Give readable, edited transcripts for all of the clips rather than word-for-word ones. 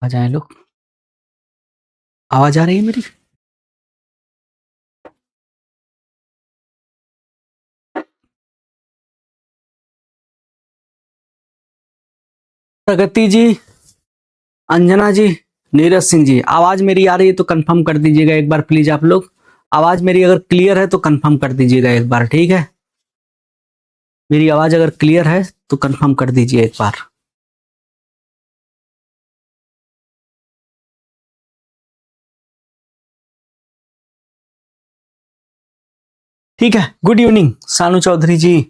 आ जाए लोग। आवाज आ रही है मेरी? प्रगति जी, अंजना जी, नीरज सिंह जी, आवाज मेरी आ रही है तो कंफर्म कर दीजिएगा एक बार प्लीज आप लोग। आवाज मेरी अगर क्लियर है तो कंफर्म कर दीजिएगा एक बार, ठीक है? मेरी आवाज अगर क्लियर है तो कंफर्म कर दीजिए एक बार। ठीक है। गुड इवनिंग सानू चौधरी जी।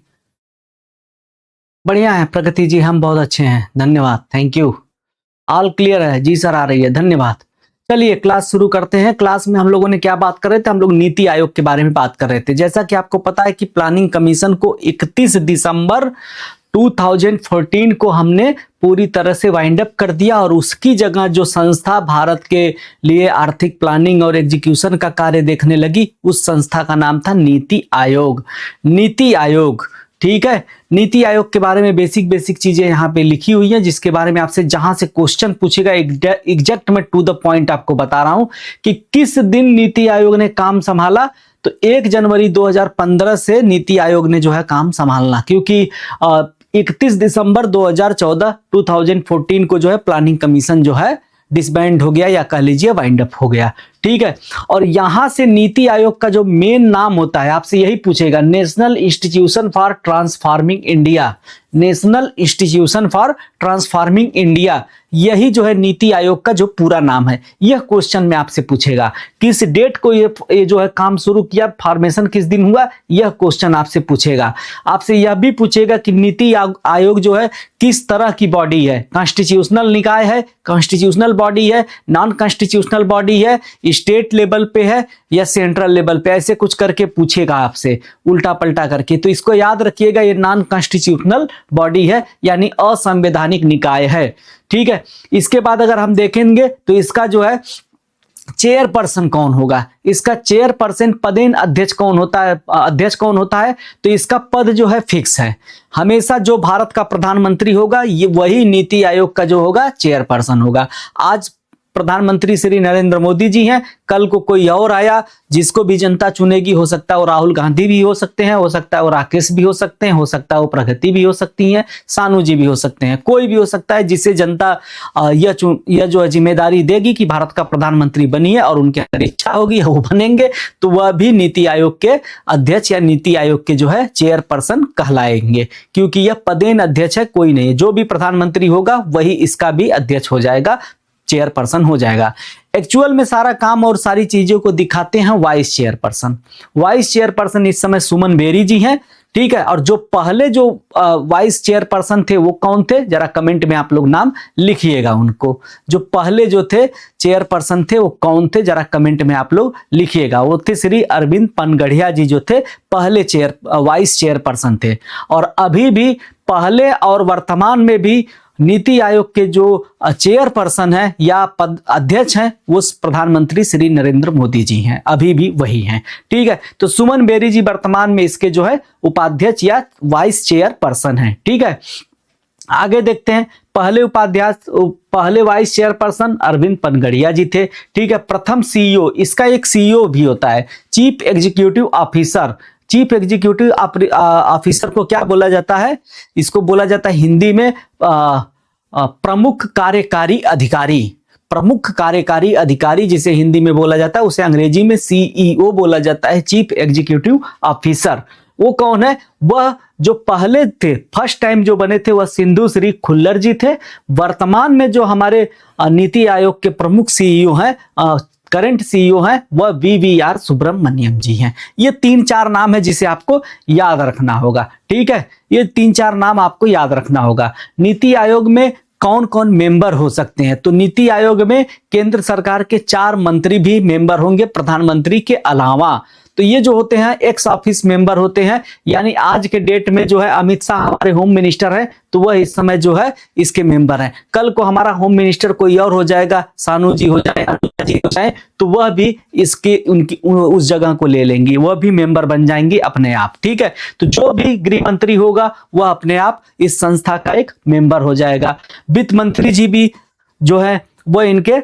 बढ़िया है प्रगति जी, हम बहुत अच्छे हैं, धन्यवाद, थैंक यू। ऑल क्लियर है जी सर, आ रही है, धन्यवाद। चलिए क्लास शुरू करते हैं। क्लास में हम लोगों ने क्या बात कर रहे थे? हम लोग नीति आयोग के बारे में बात कर रहे थे। जैसा कि आपको पता है कि प्लानिंग कमीशन को 31 दिसंबर 2014 को हमने पूरी तरह से वाइंड अप कर दिया और उसकी जगह जो संस्था भारत के लिए आर्थिक प्लानिंग और एग्जीक्यूशन का कार्य देखने लगी, उस संस्था का नाम था नीति आयोग। नीति आयोग, ठीक है। नीति आयोग के बारे में बेसिक बेसिक चीजें यहाँ पे लिखी हुई हैं, जिसके बारे में आपसे जहां से क्वेश्चन पूछेगा एग्जैक्ट मैं टू द पॉइंट आपको बता रहा हूं कि किस दिन नीति आयोग ने काम संभाला। तो 1 जनवरी 2015 से नीति आयोग ने जो है काम संभालना, क्योंकि 31 दिसंबर 2014 को जो है प्लानिंग कमीशन जो है डिसबैंड हो गया, या कह लीजिए वाइंड अप हो गया, ठीक है। और यहां से नीति आयोग का जो मेन नाम होता है, आपसे यही पूछेगा, national institution for transforming India. National institution for transforming India, यही जो है नीति आयोग का जो पूरा नाम है। यह क्वेश्चन में आपसे पूछेगा किस डेट को ये जो है काम शुरू किया, फॉर्मेशन किस दिन हुआ, यह क्वेश्चन आपसे पूछेगा। आपसे यह भी पूछेगा कि नीति आयोग जो है किस तरह की बॉडी है, कॉन्स्टिट्यूशनल निकाय है, कॉन्स्टिट्यूशनल बॉडी है, नॉन कॉन्स्टिट्यूशनल बॉडी है, स्टेट लेवल पे है या सेंट्रल लेवल पे, ऐसे कुछ करके पूछेगा आपसे उल्टा पलटा करके। तो इसको याद रखिएगा, ये नॉन कॉन्स्टिट्यूशनल बॉडी है, यानी असंवैधानिक निकाय है, ठीक है। इसके बाद अगर हम देखेंगे तो इसका जो है चेयरपर्सन कौन होगा, इसका चेयरपर्सन पदेन अध्यक्ष कौन होता है, अध्यक्ष कौन होता है, तो इसका पद जो है फिक्स है। हमेशा जो भारत का प्रधानमंत्री होगा, ये वही नीति आयोग का जो होगा चेयरपर्सन होगा। आज प्रधानमंत्री श्री नरेंद्र मोदी जी हैं, कल को कोई और आया जिसको भी जनता चुनेगी, हो सकता है वो राहुल गांधी भी हो सकते हैं, हो सकता है वो राकेश भी हो सकते हैं, हो सकता है वो प्रगति भी हो सकती हैं, सानू जी भी हो सकते हैं, कोई भी हो सकता है जिसे जनता यह जो जिम्मेदारी देगी कि भारत का प्रधानमंत्री बनिए और उनके अंदर इच्छा होगी वो बनेंगे, तो वह भी नीति आयोग के अध्यक्ष या नीति आयोग के जो है चेयरपर्सन कहलाएंगे, क्योंकि यह पदेन अध्यक्ष है, कोई नहीं। जो भी प्रधानमंत्री होगा वही इसका भी अध्यक्ष हो जाएगा, चेयरपर्सन हो जाएगा। एक्चुअल में सारा काम और सारी चीजों को दिखाते हैं वाइस चेयरपर्सन। वाइस चेयरपर्सन इस समय सुमन बेरी जी हैं, ठीक है। और जो पहले जो वाइस चेयरपर्सन थे वो कौन थे, जरा कमेंट में आप लोग नाम लिखिएगा उनको। जो पहले जो थे चेयरपर्सन थे वो कौन थे, जरा कमेंट में आप लोग लिखिएगा। वो थे श्री अरविंद पनगढ़िया जी, जो थे पहले वाइस चेयरपर्सन थे। और अभी भी पहले और वर्तमान में भी नीति आयोग के जो चेयरपर्सन है या पद अध्यक्ष हैं, वो प्रधानमंत्री श्री नरेंद्र मोदी जी हैं, अभी भी वही हैं, ठीक है। तो सुमन बेरी जी वर्तमान में इसके जो है उपाध्यक्ष या वाइस चेयरपर्सन हैं, ठीक है। आगे देखते हैं, पहले वाइस चेयरपर्सन अरविंद पनगढ़िया जी थे, ठीक है। प्रथम सीईओ, इसका एक सीईओ भी होता है, chief executive officer. Chief executive officer को क्या बोला जाता है, इसको बोला जाता है हिंदी में प्रमुख कार्यकारी अधिकारी। प्रमुख कार्यकारी अधिकारी जिसे हिंदी में बोला जाता है, उसे अंग्रेजी में सीईओ बोला जाता है, चीफ एग्जीक्यूटिव ऑफिसर। वो कौन है? वह जो पहले थे, फर्स्ट टाइम जो बने थे, वह सिंधु श्री खुल्लर जी थे। वर्तमान में जो हमारे नीति आयोग के प्रमुख सीईओ हैं, करंट सीईओ हैं, वह वीवीआर सुब्रमण्यम जी हैं। ये 3-4 नाम है जिसे आपको याद रखना होगा, ठीक है। ये 3-4 नाम आपको याद रखना होगा। नीति आयोग में कौन कौन मेंबर हो सकते हैं, तो नीति आयोग में केंद्र सरकार के 4 मंत्री भी मेंबर होंगे प्रधानमंत्री के अलावा। तो ये जो होते हैं एक्स ऑफिस मेंबर होते हैं, यानी आज के डेट में जो है अमित शाह हमारे होम मिनिस्टर हैं, तो वह इस समय जो है इसके मेंबर हैं। कल को हमारा होम मिनिस्टर कोई और हो जाएगा, सानू जी हो जाए, अनुजा जी हो जाए, तो वह भी इसके उस जगह को ले लेंगी, वह भी मेंबर बन जाएंगी अपने आप, ठीक है। तो जो भी गृह मंत्री होगा वह अपने आप इस संस्था का एक मेंबर हो जाएगा। वित्त मंत्री जी भी जो है वो इनके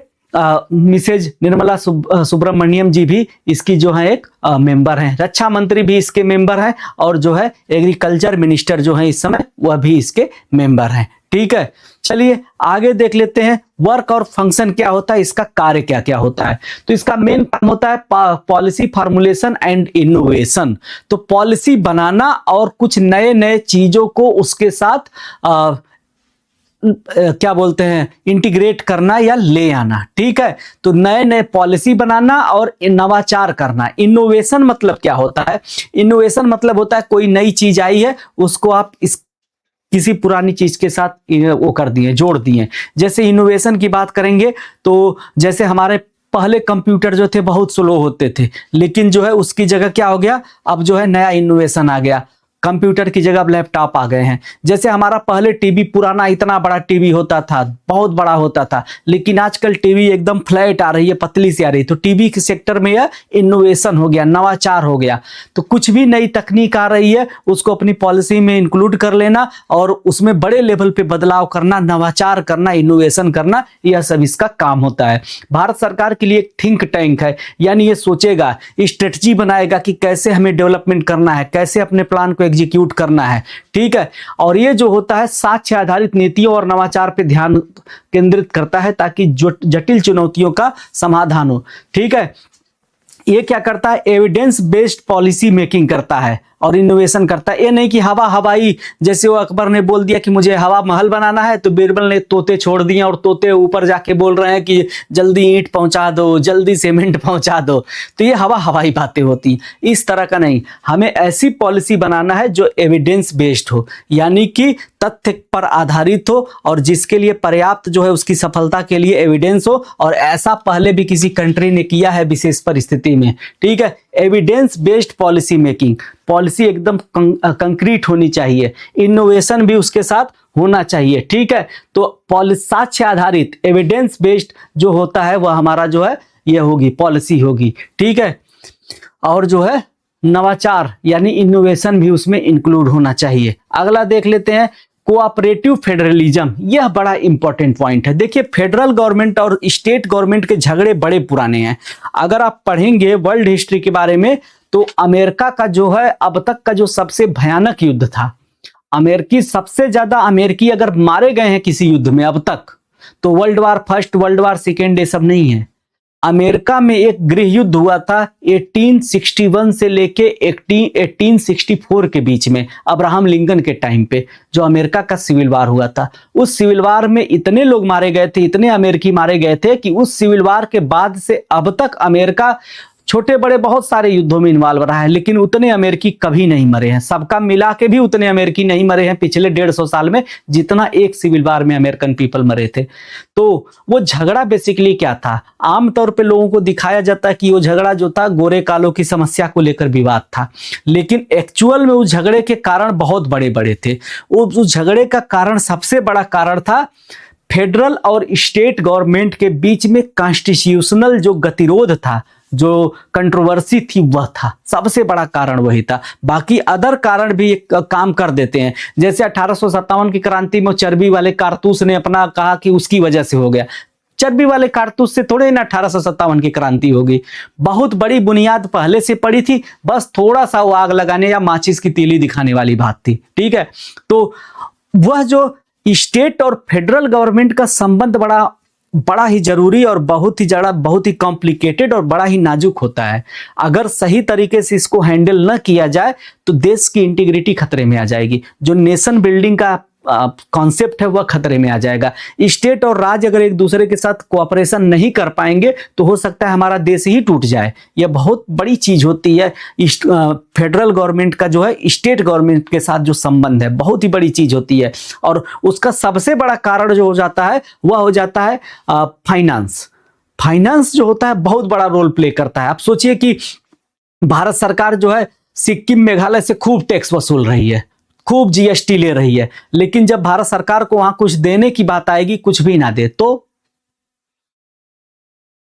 मिसेज निर्मला सुब्रमण्यम जी भी इसकी जो है एक मेंबर हैं। रक्षा मंत्री भी इसके मेंबर हैं और जो है एग्रीकल्चर मिनिस्टर जो है इस समय वह भी इसके मेंबर हैं। ठीक है, चलिए आगे देख लेते हैं वर्क और फंक्शन क्या होता है, इसका कार्य क्या क्या होता है। तो इसका मेन काम होता है पॉलिसी फार्मुलेशन एंड इनोवेशन। तो पॉलिसी बनाना और कुछ नए नए चीजों को उसके साथ क्या बोलते हैं इंटीग्रेट करना या ले आना। ठीक है, तो नए नए पॉलिसी बनाना और नवाचार करना। इनोवेशन मतलब क्या होता है? इनोवेशन मतलब होता है कोई नई चीज आई है उसको आप इस किसी पुरानी चीज के साथ वो कर दिए, जोड़ दिए। जैसे इनोवेशन की बात करेंगे तो जैसे हमारे पहले कंप्यूटर जो थे बहुत स्लो होते थे, लेकिन जो है उसकी जगह क्या हो गया, अब जो है नया इनोवेशन आ गया, कंप्यूटर की जगह अब लैपटॉप आ गए हैं। जैसे हमारा पहले टीवी पुराना इतना बड़ा टीवी होता था, बहुत बड़ा होता था, लेकिन आजकल टीवी एकदम फ्लैट आ रही है, पतली सी आ रही है। तो टीवी के सेक्टर में यह इनोवेशन हो गया, नवाचार हो गया। तो कुछ भी नई तकनीक आ रही है उसको अपनी पॉलिसी में इंक्लूड कर लेना और उसमें बड़े लेवल पे बदलाव करना, नवाचार करना, इनोवेशन करना, यह सब इसका काम होता है। भारत सरकार के लिए एक थिंक टैंक है, यानी ये सोचेगा, स्ट्रेटजी बनाएगा कि कैसे हमें डेवलपमेंट करना है, कैसे अपने प्लान को एग्जीक्यूट करना है। ठीक है, और ये जो होता है साक्ष्य आधारित नीतियों और नवाचार पे ध्यान केंद्रित करता है ताकि जटिल चुनौतियों का समाधान हो। ठीक है, ये क्या करता है, एविडेंस बेस्ड पॉलिसी मेकिंग करता है और इनोवेशन करता है। ये नहीं कि हवा हवाई, जैसे वो अकबर ने बोल दिया कि मुझे हवा महल बनाना है तो बीरबल ने तोते छोड़ दिए और तोते ऊपर जाके बोल रहे हैं कि जल्दी ईंट पहुंचा दो, जल्दी सीमेंट पहुंचा दो। तो ये हवा हवाई बातें होती हैं, इस तरह का नहीं। हमें ऐसी पॉलिसी बनाना है जो एविडेंस बेस्ड हो, यानी कि तथ्य पर आधारित हो और जिसके लिए पर्याप्त जो है उसकी सफलता के लिए एविडेंस हो, और ऐसा पहले भी किसी कंट्री ने किया है विशेष परिस्थिति में। ठीक है, evidence based policy making, policy एकदम कंक्रीट होनी चाहिए, इनोवेशन भी उसके साथ होना चाहिए। ठीक है, तो पॉलिसी साक्ष्य आधारित एविडेंस बेस्ड जो होता है वह हमारा जो है यह होगी, पॉलिसी होगी। ठीक है, और जो है नवाचार यानी इनोवेशन भी उसमें इंक्लूड होना चाहिए। अगला देख लेते हैं कोऑपरेटिव फेडरलिज्म। यह बड़ा इंपॉर्टेंट पॉइंट है। देखिए, फेडरल गवर्नमेंट और स्टेट गवर्नमेंट के झगड़े बड़े पुराने हैं। अगर आप पढ़ेंगे वर्ल्ड हिस्ट्री के बारे में तो अमेरिका का जो है अब तक का जो सबसे भयानक युद्ध था, अमेरिकी सबसे ज्यादा अमेरिकी अगर मारे गए हैं किसी युद्ध में अब तक, तो world war first, world war second, ये सब नहीं है। अमेरिका में एक गृह युद्ध हुआ था 1861 से लेके 1864 के बीच में, अब्राहम लिंकन के टाइम पे, जो अमेरिका का सिविल वार हुआ था। उस सिविल वार में इतने लोग मारे गए थे, इतने अमेरिकी मारे गए थे कि उस सिविल वार के बाद से अब तक अमेरिका छोटे बड़े बहुत सारे युद्धों में इन्वॉल्व रहा है, लेकिन उतने अमेरिकी कभी नहीं मरे हैं। सबका मिला के भी उतने अमेरिकी नहीं मरे हैं पिछले 150 साल में जितना एक सिविल वार में अमेरिकन पीपल मरे थे। तो वो झगड़ा बेसिकली क्या था, आमतौर पे लोगों को दिखाया जाता है कि वो झगड़ा जो था गोरे कालों की समस्या को लेकर विवाद था, लेकिन एक्चुअल में उस झगड़े के कारण बहुत बड़े बड़े थे। उस झगड़े का कारण, सबसे बड़ा कारण था फेडरल और स्टेट गवर्नमेंट के बीच में कॉन्स्टिट्यूशनल जो गतिरोध था, जो कंट्रोवर्सी थी, वह था सबसे बड़ा कारण, वही था। बाकी अदर कारण भी एक काम कर देते हैं। जैसे 1857 की क्रांति में चर्बी वाले कारतूस ने अपना कहा कि उसकी वजह से हो गया। चर्बी वाले कारतूस से थोड़े ना 1857 की क्रांति होगी, बहुत बड़ी बुनियाद पहले से पड़ी थी, बस थोड़ा सा वो आग लगाने या माचिस की तीली दिखाने वाली बात थी। ठीक है, तो वह जो स्टेट और फेडरल गवर्नमेंट का संबंध बड़ा ही जरूरी और बहुत ही कॉम्प्लिकेटेड और बड़ा ही नाजुक होता है। अगर सही तरीके से इसको हैंडल न किया जाए तो देश की इंटीग्रिटी खतरे में आ जाएगी, जो नेशन बिल्डिंग का कॉन्सेप्ट है वह खतरे में आ जाएगा। स्टेट और राज्य अगर एक दूसरे के साथ कोऑपरेशन नहीं कर पाएंगे तो हो सकता है हमारा देश ही टूट जाए। यह बहुत बड़ी चीज होती है। फेडरल गवर्नमेंट का जो है स्टेट गवर्नमेंट के साथ जो संबंध है बहुत ही बड़ी चीज होती है, और उसका सबसे बड़ा कारण जो हो जाता है वह हो जाता है फाइनेंस। फाइनेंस जो होता है बहुत बड़ा रोल प्ले करता है। आप सोचिए कि भारत सरकार जो है सिक्किम मेघालय से खूब टैक्स वसूल रही है, खूब जीएसटी ले रही है, लेकिन जब भारत सरकार को वहां कुछ देने की बात आएगी, कुछ भी ना दे तो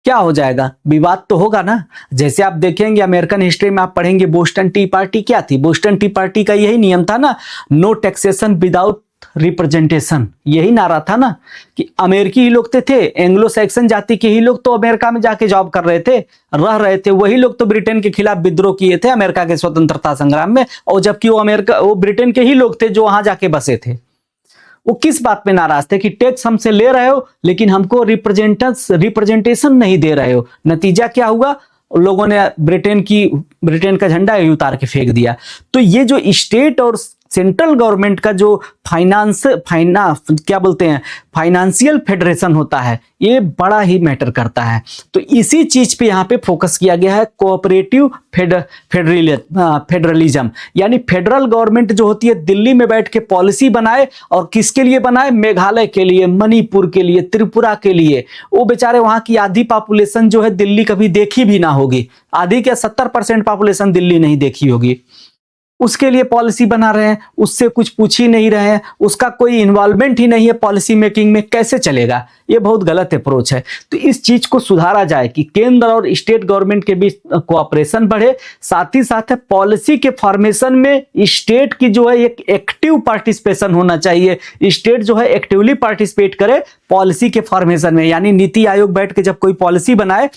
क्या हो जाएगा, विवाद तो होगा ना। जैसे आप देखेंगे अमेरिकन हिस्ट्री में आप पढ़ेंगे बोस्टन टी पार्टी क्या थी। बोस्टन टी पार्टी का यही नियम था ना, नो टैक्सेशन विदाउट रिप्रेजेंटेशन, यही नारा था ना कि अमेरिकी ही लोग थे, एंग्लो सैक्सन जाति के ही लोग तो अमेरिका में जाके जॉब कर रहे थे, रह रहे थे, वही लोग तो ब्रिटेन के खिलाफ विद्रोह किए थे अमेरिका के स्वतंत्रता संग्राम में, और जबकि वो ब्रिटेन के ही लोग थे जो वहां जाके बसे थे। वो किस बात पे नाराज थे कि टैक्स हमसे ले रहे हो लेकिन हमको रिप्रेजेंटेशन नहीं दे रहे हो। नतीजा क्या हुआ, लोगों ने ब्रिटेन का झंडा ही उतार के फेंक दिया। तो ये जो स्टेट और सेंट्रल गवर्नमेंट का जो फाइनेंशियल फेडरेशन होता है, ये बड़ा ही मैटर करता है। तो इसी चीज पे यहाँ पे फोकस किया गया है, कोऑपरेटिव फेडरलिज्म, यानी फेडरल गवर्नमेंट जो होती है दिल्ली में बैठ के पॉलिसी बनाए, और किसके लिए बनाए, मेघालय के लिए, मणिपुर के लिए, त्रिपुरा के लिए। वो बेचारे वहां की आधी पॉपुलेशन जो है दिल्ली कभी देखी भी ना होगी, आधी क्या 70% पॉपुलेशन दिल्ली नहीं देखी होगी, उसके लिए पॉलिसी बना रहे हैं, उससे कुछ पूछ ही नहीं रहे हैं, उसका कोई इन्वॉल्वमेंट ही नहीं है पॉलिसी मेकिंग में, कैसे चलेगा? ये बहुत गलत अप्रोच है। तो इस चीज को सुधारा जाए कि केंद्र और स्टेट गवर्नमेंट के बीच कोऑपरेशन बढ़े, साथ ही साथ पॉलिसी के फॉर्मेशन में स्टेट की जो है एक एक्टिव पार्टिसिपेशन होना चाहिए। स्टेट जो है एक्टिवली पार्टिसिपेट करे पॉलिसी के फॉर्मेशन में, यानी नीति आयोग बैठ के जब कोई पॉलिसी बनाए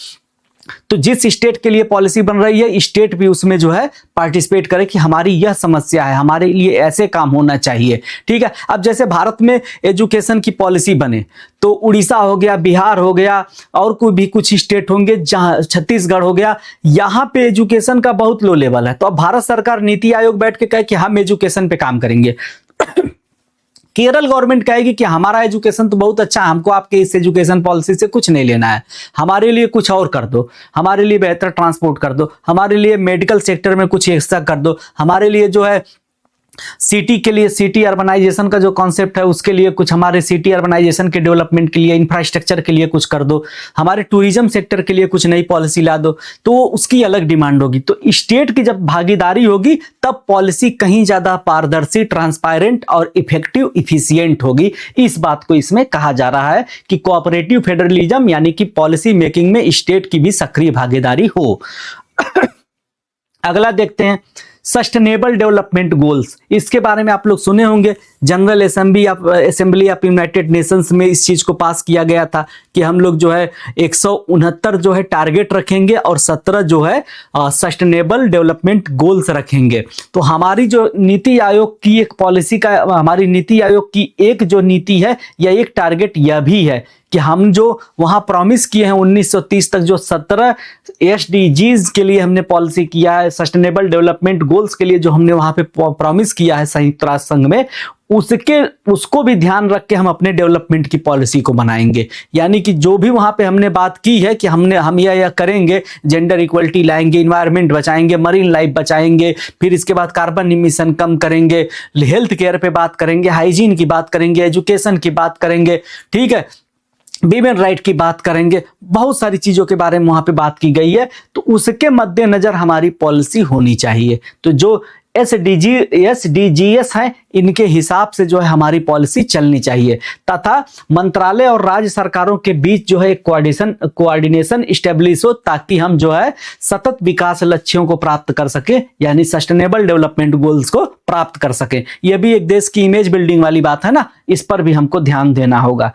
तो जिस स्टेट के लिए पॉलिसी बन रही है, स्टेट भी उसमें जो है पार्टिसिपेट करे कि हमारी यह समस्या है, हमारे लिए ऐसे काम होना चाहिए। ठीक है, अब जैसे भारत में एजुकेशन की पॉलिसी बने तो उड़ीसा हो गया, बिहार हो गया, और कोई भी कुछ स्टेट होंगे, जहां छत्तीसगढ़ हो गया, यहां पे एजुकेशन का बहुत लो लेवल है। तो अब भारत सरकार नीति आयोग बैठ के कहे कि हम एजुकेशन पे काम करेंगे। केरल गवर्नमेंट कहेगी कि हमारा एजुकेशन तो बहुत अच्छा है, हमको आपके इस एजुकेशन पॉलिसी से कुछ नहीं लेना है, हमारे लिए कुछ और कर दो, हमारे लिए बेहतर ट्रांसपोर्ट कर दो, हमारे लिए मेडिकल सेक्टर में कुछ एक्स्ट्रा कर दो, हमारे लिए जो है सिटी के लिए, सिटी अर्बनाइजेशन का जो कॉन्सेप्ट है उसके लिए कुछ, हमारे सिटी अर्बनाइजेशन के डेवलपमेंट के लिए, इंफ्रास्ट्रक्चर के लिए कुछ कर दो, हमारे टूरिज्म सेक्टर के लिए कुछ नई पॉलिसी ला दो। तो उसकी अलग डिमांड होगी। तो स्टेट की जब भागीदारी होगी तब पॉलिसी कहीं ज्यादा पारदर्शी, ट्रांसपेरेंट और इफेक्टिव, इफिशियंट होगी। इस बात को इसमें कहा जा रहा है कि कोऑपरेटिव फेडरलिज्म, यानी कि पॉलिसी मेकिंग में स्टेट की भी सक्रिय भागीदारी हो। अगला देखते हैं, सस्टेनेबल डेवलपमेंट गोल्स। इसके बारे में आप लोग सुने होंगे, general assembly of United Nations में इस चीज को पास किया गया था कि हम लोग जो है 169 जो है टारगेट रखेंगे और 17 जो है सस्टेनेबल डेवलपमेंट गोल्स रखेंगे। तो हमारी जो नीति आयोग की एक पॉलिसी का, हमारी नीति आयोग की एक जो नीति है या एक टारगेट यह भी है कि हम जो वहां प्रॉमिस किए हैं 1930 तक, जो 17 SDGs के लिए हमने पॉलिसी किया है, सस्टेनेबल डेवलपमेंट गोल्स के लिए जो हमने वहां पे प्रॉमिस किया है संयुक्त राष्ट्र संघ में, उसको भी ध्यान रख के हम अपने डेवलपमेंट की पॉलिसी को बनाएंगे। यानी कि जो भी वहां पे हमने बात की है कि हम यह करेंगे, जेंडर इक्वलिटी लाएंगे, इन्वायरमेंट बचाएंगे, मरीन लाइफ बचाएंगे, फिर इसके बाद कार्बन इमिशन कम करेंगे, हेल्थ केयर पे बात करेंगे, हाइजीन की बात करेंगे, एजुकेशन की बात करेंगे, ठीक है, वीमेन राइट की बात करेंगे, बहुत सारी चीजों के बारे में वहां पे बात की गई है। तो उसके मद्देनजर हमारी पॉलिसी होनी चाहिए। तो जो SDGs है, इनके हिसाब से जो है हमारी पॉलिसी चलनी चाहिए, तथा मंत्रालय और राज्य सरकारों के बीच जो है कोऑर्डिनेशन स्टेब्लिश हो, ताकि हम जो है सतत विकास लक्ष्यों को प्राप्त कर सके, यानी सस्टेनेबल डेवलपमेंट गोल्स को प्राप्त कर सके। यह भी एक देश की इमेज बिल्डिंग वाली बात है ना, इस पर भी हमको ध्यान देना होगा।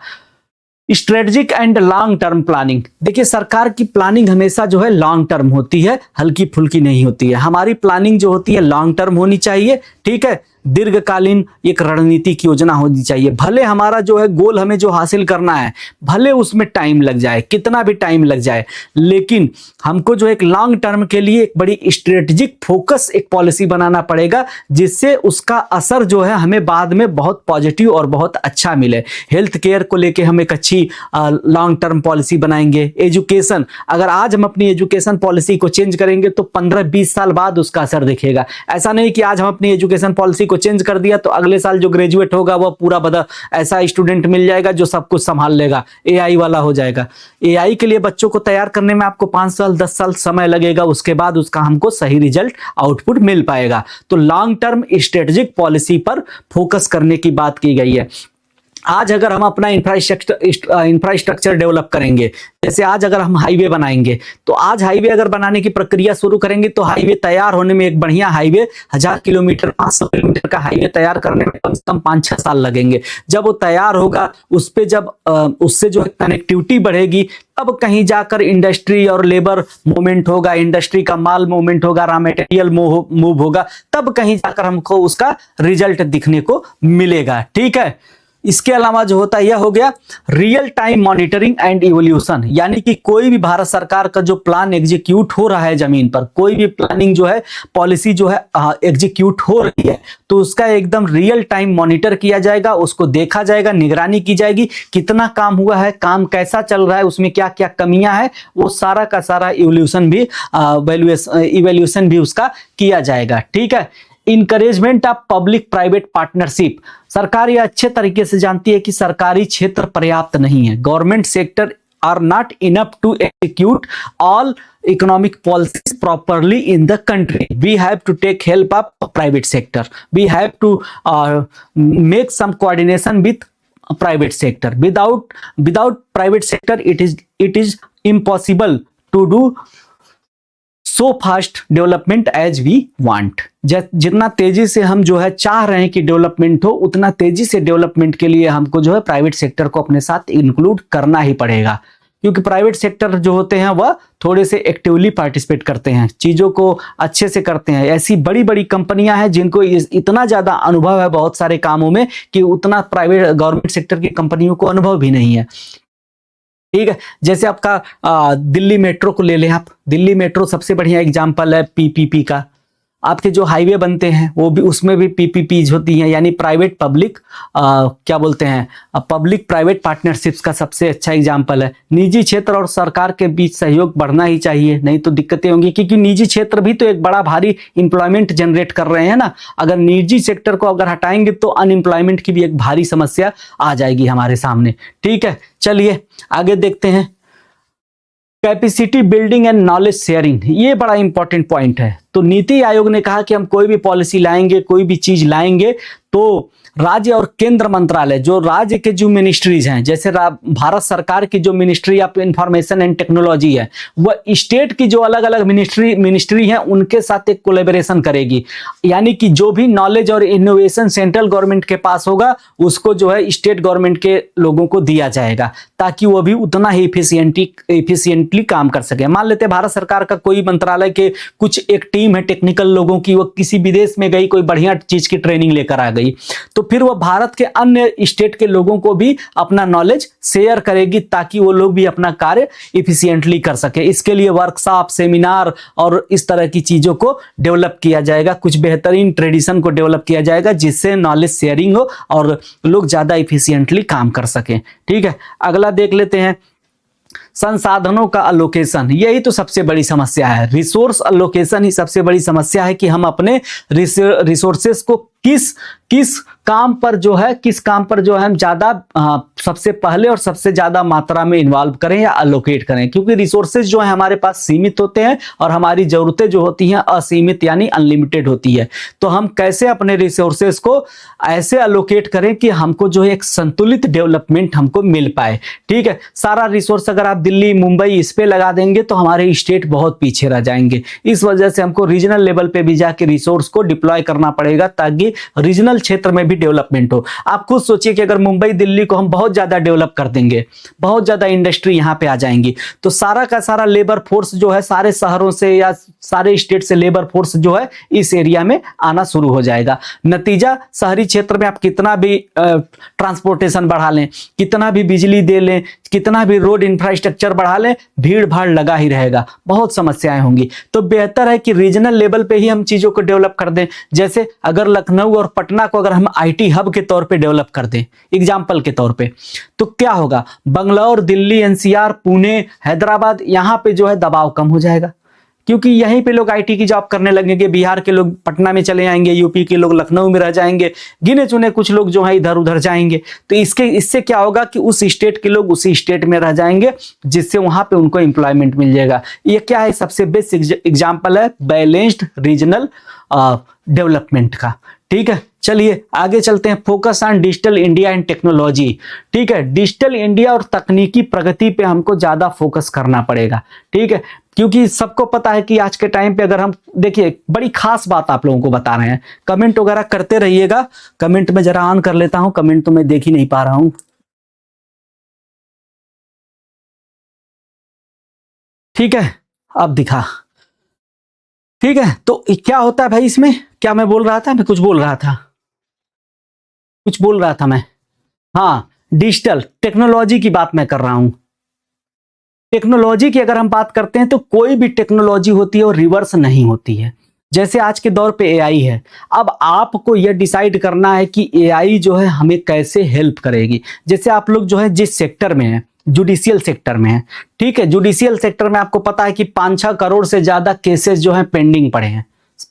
Strategic and long term planning. देखिए, सरकार की प्लानिंग हमेशा जो है लॉन्ग टर्म होती है, हल्की फुल्की नहीं होती है। हमारी प्लानिंग जो होती है लॉन्ग टर्म होनी चाहिए, ठीक है, दीर्घकालीन एक रणनीतिक योजना होनी चाहिए। भले हमारा जो है गोल हमें जो हासिल करना है, भले उसमें टाइम लग जाए, कितना भी टाइम लग जाए, लेकिन हमको जो एक लॉन्ग टर्म के लिए एक बड़ी स्ट्रेटेजिक फोकस एक पॉलिसी बनाना पड़ेगा, जिससे उसका असर जो है हमें बाद में बहुत पॉजिटिव और बहुत अच्छा मिले। हेल्थ केयर को लेके हम एक अच्छी लॉन्ग टर्म पॉलिसी बनाएंगे। एजुकेशन, अगर आज हम अपनी एजुकेशन पॉलिसी को चेंज करेंगे तो 15-20 साल बाद उसका असर दिखेगा। ऐसा नहीं कि आज हम अपनी एजुकेशन पॉलिसी चेंज कर दिया तो अगले साल जो ग्रेजुएट होगा वह पूरा बदल, ऐसा स्टूडेंट मिल जाएगा जो सब कुछ संभाल लेगा, AI वाला हो जाएगा। AI के लिए बच्चों को तैयार करने में आपको 5 साल 10 साल समय लगेगा, उसके बाद उसका हमको सही रिजल्ट आउटपुट मिल पाएगा। तो लॉन्ग टर्म स्ट्रेटेजिक पॉलिसी पर फोकस करने की बात की गई है। आज अगर हम अपना इंफ्रास्ट्रक्चर डेवलप करेंगे, जैसे आज अगर हम हाईवे बनाएंगे, तो आज हाईवे अगर बनाने की प्रक्रिया शुरू करेंगे तो हाईवे तैयार होने में, एक बढ़िया हाईवे 1000 किलोमीटर 500 किलोमीटर का हाईवे तैयार करने में कम से कम 5-6 साल लगेंगे। जब वो तैयार होगा, उस पे जब उससे जो है कनेक्टिविटी बढ़ेगी, तब कहीं जाकर इंडस्ट्री और लेबर मूवमेंट होगा, इंडस्ट्री का माल मूवमेंट होगा, रॉ मटेरियल मूव होगा, तब कहीं जाकर हमको उसका रिजल्ट दिखने को मिलेगा। ठीक है, इसके अलावा जो होता है, यह हो गया real time monitoring and evolution, यानी कि कोई भी भारत सरकार का जो प्लान एग्जीक्यूट हो रहा है जमीन पर, कोई भी प्लानिंग जो है, पॉलिसी जो है एग्जीक्यूट हो रही है, तो उसका एकदम रियल टाइम मॉनिटर किया जाएगा, उसको देखा जाएगा, निगरानी की जाएगी, कितना काम हुआ है, काम कैसा चल रहा है, उसमें क्या क्या कमियां हैं, वो सारा का सारा इवोल्यूशन भी इवैल्यूएशन भी उसका किया जाएगा। ठीक है, encouragement of public private partnership, सरकार यह अच्छे तरीके से जानती है कि सरकारी क्षेत्र पर्याप्त नहीं है, government sector are not enough to execute all economic policies properly in the country, we have to take help of private sector, we have to make some coordination with private sector, without private sector it is impossible to do so fast development as we want. जितना तेजी से हम जो है चाह रहे हैं कि डेवलपमेंट हो, उतना तेजी से डेवलपमेंट के लिए हमको जो है प्राइवेट सेक्टर को अपने साथ इंक्लूड करना ही पड़ेगा, क्योंकि प्राइवेट सेक्टर जो होते हैं वह थोड़े से एक्टिवली पार्टिसिपेट करते हैं, चीजों को अच्छे से करते हैं। ऐसी बड़ी बड़ी कंपनियां हैं जिनको इतना ज्यादा अनुभव है बहुत सारे कामों में कि उतना प्राइवेट गवर्नमेंट सेक्टर की कंपनियों को अनुभव भी नहीं है। ठीक है, जैसे आपका दिल्ली मेट्रो को ले लें आप, दिल्ली मेट्रो सबसे बढ़िया एग्जांपल है पीपीपी का। आपके जो हाईवे बनते हैं वो भी, उसमें भी पीपीपीज होती हैं, यानी प्राइवेट पब्लिक क्या बोलते हैं, पब्लिक प्राइवेट पार्टनरशिप्स का सबसे अच्छा एग्जांपल है। निजी क्षेत्र और सरकार के बीच सहयोग बढ़ना ही चाहिए, नहीं तो दिक्कतें होंगी, क्योंकि निजी क्षेत्र भी तो एक बड़ा भारी इंप्लॉयमेंट जनरेट कर रहे हैं ना। अगर निजी सेक्टर को अगर हटाएंगे तो अनएम्प्लॉयमेंट की भी एक भारी समस्या आ जाएगी हमारे सामने। ठीक है, चलिए आगे देखते हैं। Capacity building and knowledge sharing, ये बड़ा इंपॉर्टेंट पॉइंट है। तो नीति आयोग ने कहा कि हम कोई भी पॉलिसी लाएंगे, कोई भी चीज लाएंगे, तो राज्य और केंद्र मंत्रालय, जो राज्य के जो मिनिस्ट्रीज हैं, जैसे भारत सरकार की जो ministry of information and technology है, वह स्टेट की जो अलग अलग मिनिस्ट्री हैं उनके साथ एक कोलैबोरेशन करेगी, यानी कि जो भी नॉलेज और इनोवेशन सेंट्रल गवर्नमेंट के पास होगा उसको जो है स्टेट गवर्नमेंट के लोगों को दिया जाएगा, ताकि वो भी उतना ही इफिशिएंटली काम कर सके। मान लेते हैं भारत सरकार का कोई मंत्रालय के कुछ एक टीम है टेक्निकल लोगों की, वो किसी विदेश में गई, कोई बढ़िया चीज की ट्रेनिंग लेकर आ गई, तो फिर वो भारत के अन्य स्टेट के लोगों को भी अपना नॉलेज शेयर करेगी, ताकि वो लोग भी अपना कार्य इफिशिएंटली कर सके। इसके लिए वर्कशॉप, सेमिनार और इस तरह की चीजों को डेवलप किया जाएगा, कुछ बेहतरीन ट्रेडिशन को डेवलप किया जाएगा, जिससे नॉलेज शेयरिंग हो और लोग ज्यादा इफिशिएंटली काम कर सकें। ठीक है, अगला देख लेते हैं, संसाधनों का अलोकेशन। यही तो सबसे बड़ी समस्या है, रिसोर्स अलोकेशन ही सबसे बड़ी समस्या है कि हम अपने रिसोर्सेस को किस काम पर जो है हम ज्यादा सबसे पहले और सबसे ज्यादा मात्रा में इन्वॉल्व करें या अलोकेट करें, क्योंकि रिसोर्सेज जो है हमारे पास सीमित होते हैं और हमारी जरूरतें जो होती हैं असीमित यानी अनलिमिटेड होती है। तो हम कैसे अपने रिसोर्सेज को ऐसे अलोकेट करें कि हमको जो है एक संतुलित डेवलपमेंट हमको मिल पाए। ठीक है, सारा रिसोर्स अगर आप दिल्ली, मुंबई इस पे लगा देंगे तो हमारे स्टेट बहुत पीछे रह जाएंगे। इस वजह से हमको रीजनल लेवल पे भी जाके रिसोर्स को डिप्लॉय करना पड़ेगा, ताकि रीजनल क्षेत्र में भी डेवलपमेंट हो। आप खुद सोचिए कि अगर मुंबई, दिल्ली को हम बहुत ज्यादा डेवलप कर देंगे, बहुत ज्यादा इंडस्ट्री यहां पे आ जाएंगी, तो सारा का सारा लेबर फोर्स जो है सारे शहरों से या सारे स्टेट से लेबर फोर्स जो है इस एरिया में आना शुरू हो जाएगा। नतीजा, शहरी क्षेत्र में आप कितना भी ट्रांसपोर्टेशन बढ़ा लें, कितना भी बिजली दे लें, कितना भी रोड इंफ्रास्ट्रक्चर बढ़ा लें, भीड़ भाड़ लगा ही रहेगा, बहुत समस्याएं होंगी। तो बेहतर है कि रीजनल लेवल पे ही हम चीजों को डेवलप कर दें। जैसे अगर लखनऊ और पटना को अगर हम आईटी हब के तौर पे डेवलप कर दें, एग्जाम्पल के तौर पे, तो क्या होगा, बंगलौर, दिल्ली, एनसीआर, पुणे, हैदराबाद, यहाँ पे जो है दबाव कम हो जाएगा, क्योंकि यहीं पे लोग आईटी की जॉब करने लगेंगे। बिहार के लोग पटना में चले आएंगे, यूपी के लोग लखनऊ में रह जाएंगे, गिने चुने कुछ लोग जो है इधर उधर जाएंगे। तो इससे क्या होगा कि उस स्टेट के लोग उसी स्टेट में रह जाएंगे, जिससे वहां पे उनको एम्प्लॉयमेंट मिल जाएगा। ये क्या है, सबसे बेस्ट एग्जाम्पल है बैलेंस्ड रीजनल डेवलपमेंट का। ठीक है, चलिए आगे चलते हैं। Focus on digital India and technology. ठीक है, डिजिटल इंडिया और तकनीकी प्रगति पे हमको ज्यादा फोकस करना पड़ेगा। ठीक है, क्योंकि सबको पता है कि आज के टाइम पे अगर हम देखिए, बड़ी खास बात आप लोगों को बता रहे हैं, कमेंट वगैरह करते रहिएगा। कमेंट में जरा ऑन कर लेता हूं, कमेंट तो मैं देख ही नहीं पा रहा हूं। ठीक है, अब दिखा। ठीक है, तो क्या होता है भाई इसमें, क्या मैं बोल रहा था, मैं कुछ बोल रहा था, कुछ बोल रहा था मैं। हाँ, डिजिटल टेक्नोलॉजी की बात मैं कर रहा हूं। टेक्नोलॉजी की अगर हम बात करते हैं तो कोई भी टेक्नोलॉजी होती है और रिवर्स नहीं होती है। जैसे आज के दौर पे एआई है, अब आपको यह डिसाइड करना है कि एआई जो है हमें कैसे हेल्प करेगी। जैसे आप लोग जो है जिस सेक्टर में है, जुडिशियल सेक्टर में है, ठीक है, जुडिशियल सेक्टर में आपको पता है कि 5-6 करोड़ से ज्यादा केसेस जो है पेंडिंग पड़े हैं।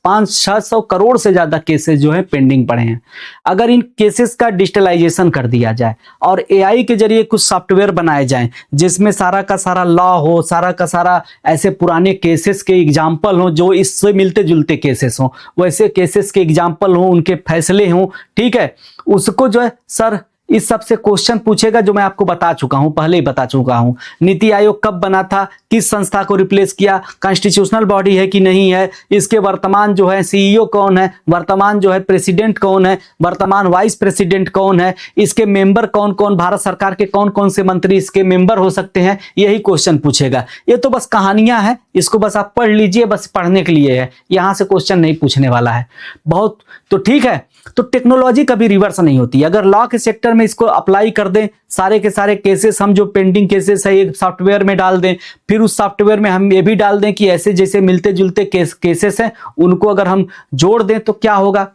500-600 करोड़ से ज्यादा केसेस जो है पेंडिंग पड़े हैं। अगर इन केसेस का डिजिटलाइजेशन कर दिया जाए और एआई के जरिए कुछ सॉफ्टवेयर बनाए जाएं जिसमें सारा का सारा लॉ हो, सारा का सारा ऐसे पुराने केसेस के एग्जाम्पल हो जो इससे मिलते जुलते केसेस हो, वैसे केसेस के एग्जाम्पल हो, उनके फैसले हों, ठीक है, उसको जो है सर इस सब से क्वेश्चन पूछेगा, जो मैं आपको बता चुका हूं, पहले ही बता चुका हूं। नीति आयोग कब बना था, किस संस्था को रिप्लेस किया, कॉन्स्टिट्यूशनल बॉडी है कि नहीं है, इसके वर्तमान जो है सीईओ कौन है, वर्तमान जो है प्रेसिडेंट कौन है, वर्तमान वाइस प्रेसिडेंट कौन है, इसके मेंबर कौन कौन, भारत सरकार के कौन कौन से मंत्री इसके मेंबर हो सकते हैं, यही क्वेश्चन पूछेगा। ये तो बस कहानियां हैं, इसको बस आप पढ़ लीजिए, बस पढ़ने के लिए है, यहां से क्वेश्चन नहीं पूछने वाला है बहुत। तो ठीक है, तो टेक्नोलॉजी कभी रिवर्स नहीं होती। अगर लॉ के सेक्टर में इसको अप्लाई कर दें, सारे के सारे केसेस हम जो पेंडिंग केसेस है एक सॉफ्टवेयर में डाल दें, फिर उस सॉफ्टवेयर में हम ये भी डाल दें कि ऐसे जैसे मिलते जुलते केसेस हैं उनको अगर हम जोड़ दें तो क्या होगा।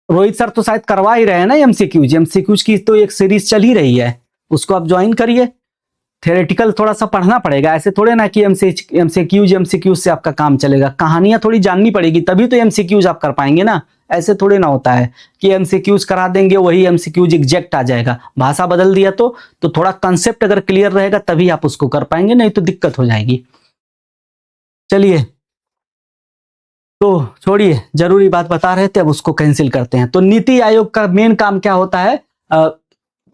रोहित सर तो शायद करवा ही रहे हैं ना एमसीक्यूज की तो एक सीरीज चल ही रही है, उसको आप ज्वाइन करिए। थ्योरेटिकल थोड़ा सा पढ़ना पड़ेगा, ऐसे थोड़े ना कि एमसीक्यूज से आपका काम चलेगा। कहानियां थोड़ी जाननी पड़ेगी तभी तो एमसीक्यूज आप कर पाएंगे ना, ऐसे थोड़े ना होता है कि एमसीक्यूज करा देंगे वही एमसीक्यूज एग्जैक्ट आ जाएगा। भाषा बदल दिया तो थोड़ा कंसेप्ट अगर क्लियर रहेगा तभी आप उसको कर पाएंगे, नहीं तो दिक्कत हो जाएगी। चलिए, तो छोड़िए, जरूरी बात बता रहे थे, अब उसको कैंसिल करते हैं। तो नीति आयोग का मेन काम क्या होता है,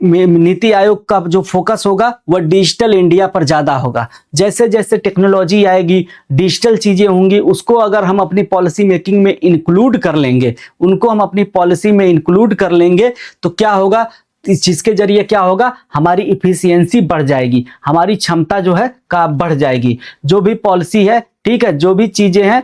नीति आयोग का जो फोकस होगा वह डिजिटल इंडिया पर ज्यादा होगा। जैसे जैसे टेक्नोलॉजी आएगी, डिजिटल चीजें होंगी, उसको अगर हम अपनी पॉलिसी मेकिंग में इंक्लूड कर लेंगे, उनको हम अपनी पॉलिसी में इंक्लूड कर लेंगे तो क्या होगा, इस चीज के जरिए क्या होगा, हमारी इफिशियंसी बढ़ जाएगी, हमारी क्षमता जो है का बढ़ जाएगी। जो भी पॉलिसी है, ठीक है, जो भी चीजें हैं,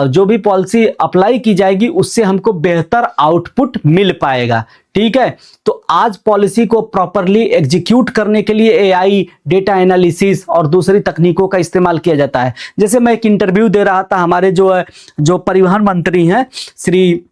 जो भी पॉलिसी अप्लाई की जाएगी उससे हमको बेहतर आउटपुट मिल पाएगा। ठीक है, तो आज पॉलिसी को प्रॉपरली एग्जीक्यूट करने के लिए एआई, डेटा एनालिसिस और दूसरी तकनीकों का इस्तेमाल किया जाता है। जैसे मैं एक इंटरव्यू दे रहा था, हमारे जो परिवहन मंत्री हैं श्री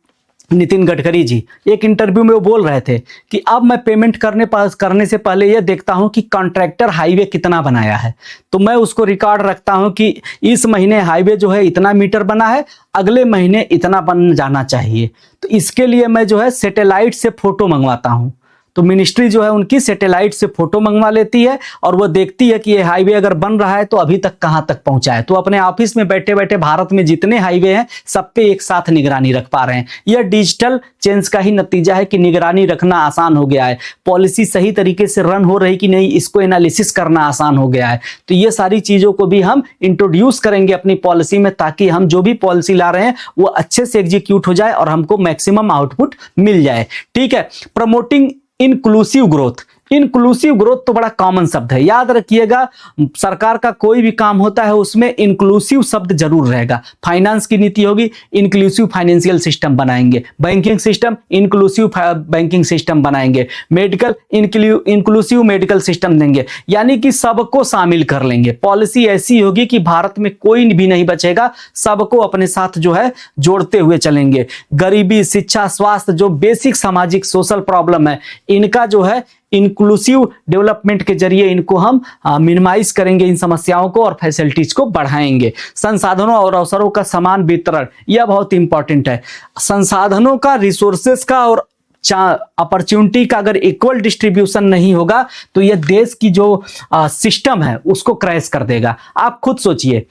नितिन गडकरी जी, एक इंटरव्यू में वो बोल रहे थे कि अब मैं पेमेंट करने से पहले ये देखता हूं कि कॉन्ट्रैक्टर हाईवे कितना बनाया है, तो मैं उसको रिकॉर्ड रखता हूं कि इस महीने हाईवे जो है इतना मीटर बना है, अगले महीने इतना बन जाना चाहिए। तो इसके लिए मैं जो है सैटेलाइट से फोटो मंगवाता हूं, तो मिनिस्ट्री जो है उनकी सैटेलाइट से फोटो मंगवा लेती है और वो देखती है कि ये हाईवे अगर बन रहा है तो अभी तक कहां तक पहुंचा है। तो अपने ऑफिस में बैठे बैठे भारत में जितने हाईवे हैं सब पे एक साथ निगरानी रख पा रहे हैं। यह डिजिटल चेंज का ही नतीजा है कि निगरानी रखना आसान हो गया है, पॉलिसी सही तरीके से रन हो रही कि नहीं इसको एनालिसिस करना आसान हो गया है। तो ये सारी चीजों को भी हम इंट्रोड्यूस करेंगे अपनी पॉलिसी में, ताकि हम जो भी पॉलिसी ला रहे हैं वो अच्छे से एग्जीक्यूट हो जाए और हमको मैक्सिमम आउटपुट मिल जाए। ठीक है, promoting inclusive growth. Inclusive growth तो बड़ा कॉमन शब्द है, याद रखिएगा, सरकार का कोई भी काम होता है उसमें इंक्लूसिव शब्द जरूर रहेगा। फाइनेंस की नीति होगी, इंक्लूसिव फाइनेंशियल सिस्टम बनाएंगे, banking system inclusive banking system बनाएंगे, मेडिकल इंक्लूसिव मेडिकल सिस्टम देंगे, यानी कि सबको शामिल कर लेंगे। पॉलिसी ऐसी होगी कि भारत में कोई भी नहीं बचेगा, सबको अपने साथ जो है जोड़ते हुए चलेंगे। गरीबी, शिक्षा, स्वास्थ्य, जो बेसिक सामाजिक सोशल प्रॉब्लम है, इनका जो है इंक्लूसिव डेवलपमेंट के जरिए इनको हम मिनिमाइज करेंगे, इन समस्याओं को, और फैसिलिटीज को बढ़ाएंगे। संसाधनों और अवसरों का समान वितरण, यह बहुत इंपॉर्टेंट है। संसाधनों का, रिसोर्सेस का और अपॉर्चुनिटी का अगर इक्वल डिस्ट्रीब्यूशन नहीं होगा तो यह देश की जो सिस्टम है उसको क्रैश कर देगा। आप खुद सोचिए,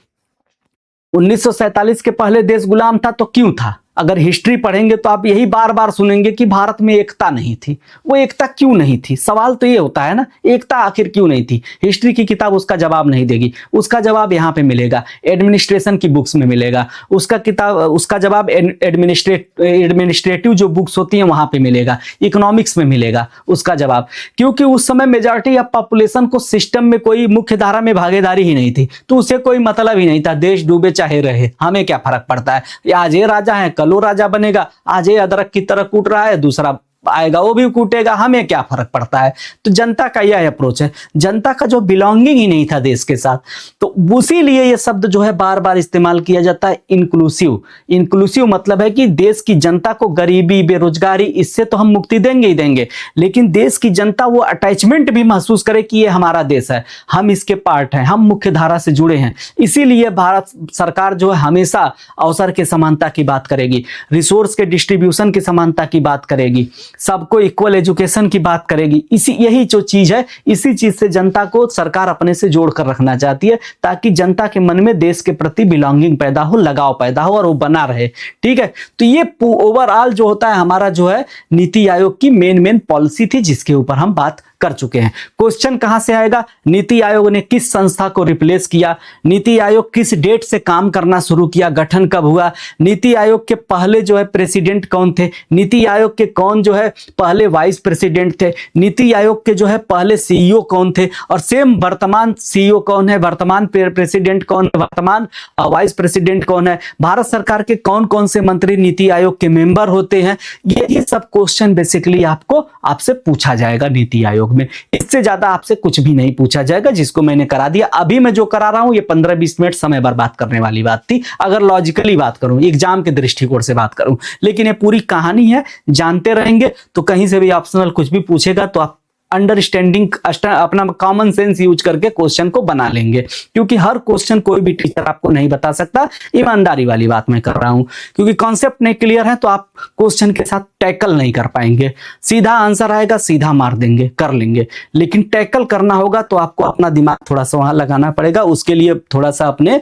1947 के पहले देश गुलाम था तो क्यों था? अगर हिस्ट्री पढ़ेंगे तो आप यही बार बार सुनेंगे कि भारत में एकता नहीं थी। वो एकता क्यों नहीं थी? सवाल तो ये होता है ना, एकता आखिर क्यों नहीं थी? हिस्ट्री की किताब उसका जवाब नहीं देगी, उसका जवाब यहाँ पे मिलेगा, एडमिनिस्ट्रेशन की बुक्स में मिलेगा, उसका जवाब एडमिनिस्ट्रेटिव जो बुक्स होती हैं वहां पे मिलेगा, इकोनॉमिक्स में मिलेगा उसका जवाब। क्योंकि उस समय मेजॉरिटी ऑफ पॉपुलेशन को सिस्टम में कोई मुख्य धारा में भागीदारी ही नहीं थी, तो उसे कोई मतलब ही नहीं था, देश डूबे चाहे रहे, हमें क्या फर्क पड़ता है, आज ये राजा है कल वो राजा बनेगा, आज ये अदरक की तरह कूट रहा है दूसरा आएगा वो भी कूटेगा, हमें क्या फर्क पड़ता है। तो जनता का यह अप्रोच है, जनता का जो बिलोंगिंग ही नहीं था देश के साथ। तो उसी लिए ये शब्द जो है बार बार इस्तेमाल किया जाता है, इंक्लूसिव। इंक्लूसिव मतलब है कि देश की जनता को गरीबी बेरोजगारी इससे तो हम मुक्ति देंगे ही देंगे, लेकिन देश की जनता वो अटैचमेंट भी महसूस करे कि ये हमारा देश है, हम इसके पार्ट हैं, हम मुख्य धारा से जुड़े हैं। इसीलिए भारत सरकार जो है हमेशा अवसर के समानता की बात करेगी, रिसोर्स के डिस्ट्रीब्यूशन की समानता की बात करेगी, सबको इक्वल एजुकेशन की बात करेगी। यही जो चीज है, इसी चीज से जनता को सरकार अपने से जोड़कर रखना चाहती है, ताकि जनता के मन में देश के प्रति बिलोंगिंग पैदा हो, लगाव पैदा हो और वो बना रहे। ठीक है, तो ये ओवरऑल जो होता है हमारा जो है नीति आयोग की मेन पॉलिसी थी, जिसके ऊपर हम बात कर चुके हैं। क्वेश्चन कहां से आएगा? नीति आयोग ने किस संस्था को रिप्लेस किया, नीति आयोग किस डेट से काम करना शुरू किया, गठन कब हुआ, नीति आयोग के पहले जो है प्रेसिडेंट कौन थे, नीति आयोग के कौन जो है पहले वाइस प्रेसिडेंट थे, नीति आयोग के जो है पहले सीईओ कौन थे, और सेम वर्तमान सीईओ कौन है, वर्तमान प्रेसिडेंट कौन है, वर्तमान वाइस प्रेसिडेंट कौन है, भारत सरकार के कौन कौन से मंत्री नीति आयोग के मेंबर होते हैं। ये सब क्वेश्चन बेसिकली आपसे पूछा जाएगा नीति आयोग में। इससे ज्यादा आपसे कुछ भी नहीं पूछा जाएगा, जिसको मैंने करा दिया। अभी मैं जो करा रहा हूं ये 15-20 मिनट समय बर्बाद करने वाली बात थी, अगर लॉजिकली बात करूं, एग्जाम के दृष्टिकोण से बात करूं। लेकिन ये पूरी कहानी है, जानते रहेंगे तो कहीं से भी ऑप्शनल कुछ भी पूछेगा तो आप अंडरस्टैंडिंग अपना कॉमन सेंस यूज करके क्वेश्चन को बना लेंगे, क्योंकि हर क्वेश्चन कोई भी टीचर आपको नहीं बता सकता। ईमानदारी वाली बात मैं कर रहा हूं, क्योंकि कॉन्सेप्ट नहीं क्लियर है तो आप क्वेश्चन के साथ टैकल नहीं कर पाएंगे। सीधा आंसर आएगा, सीधा मार देंगे, कर लेंगे, लेकिन टैकल करना होगा तो आपको अपना दिमाग थोड़ा सा वहां लगाना पड़ेगा। उसके लिए थोड़ा सा अपने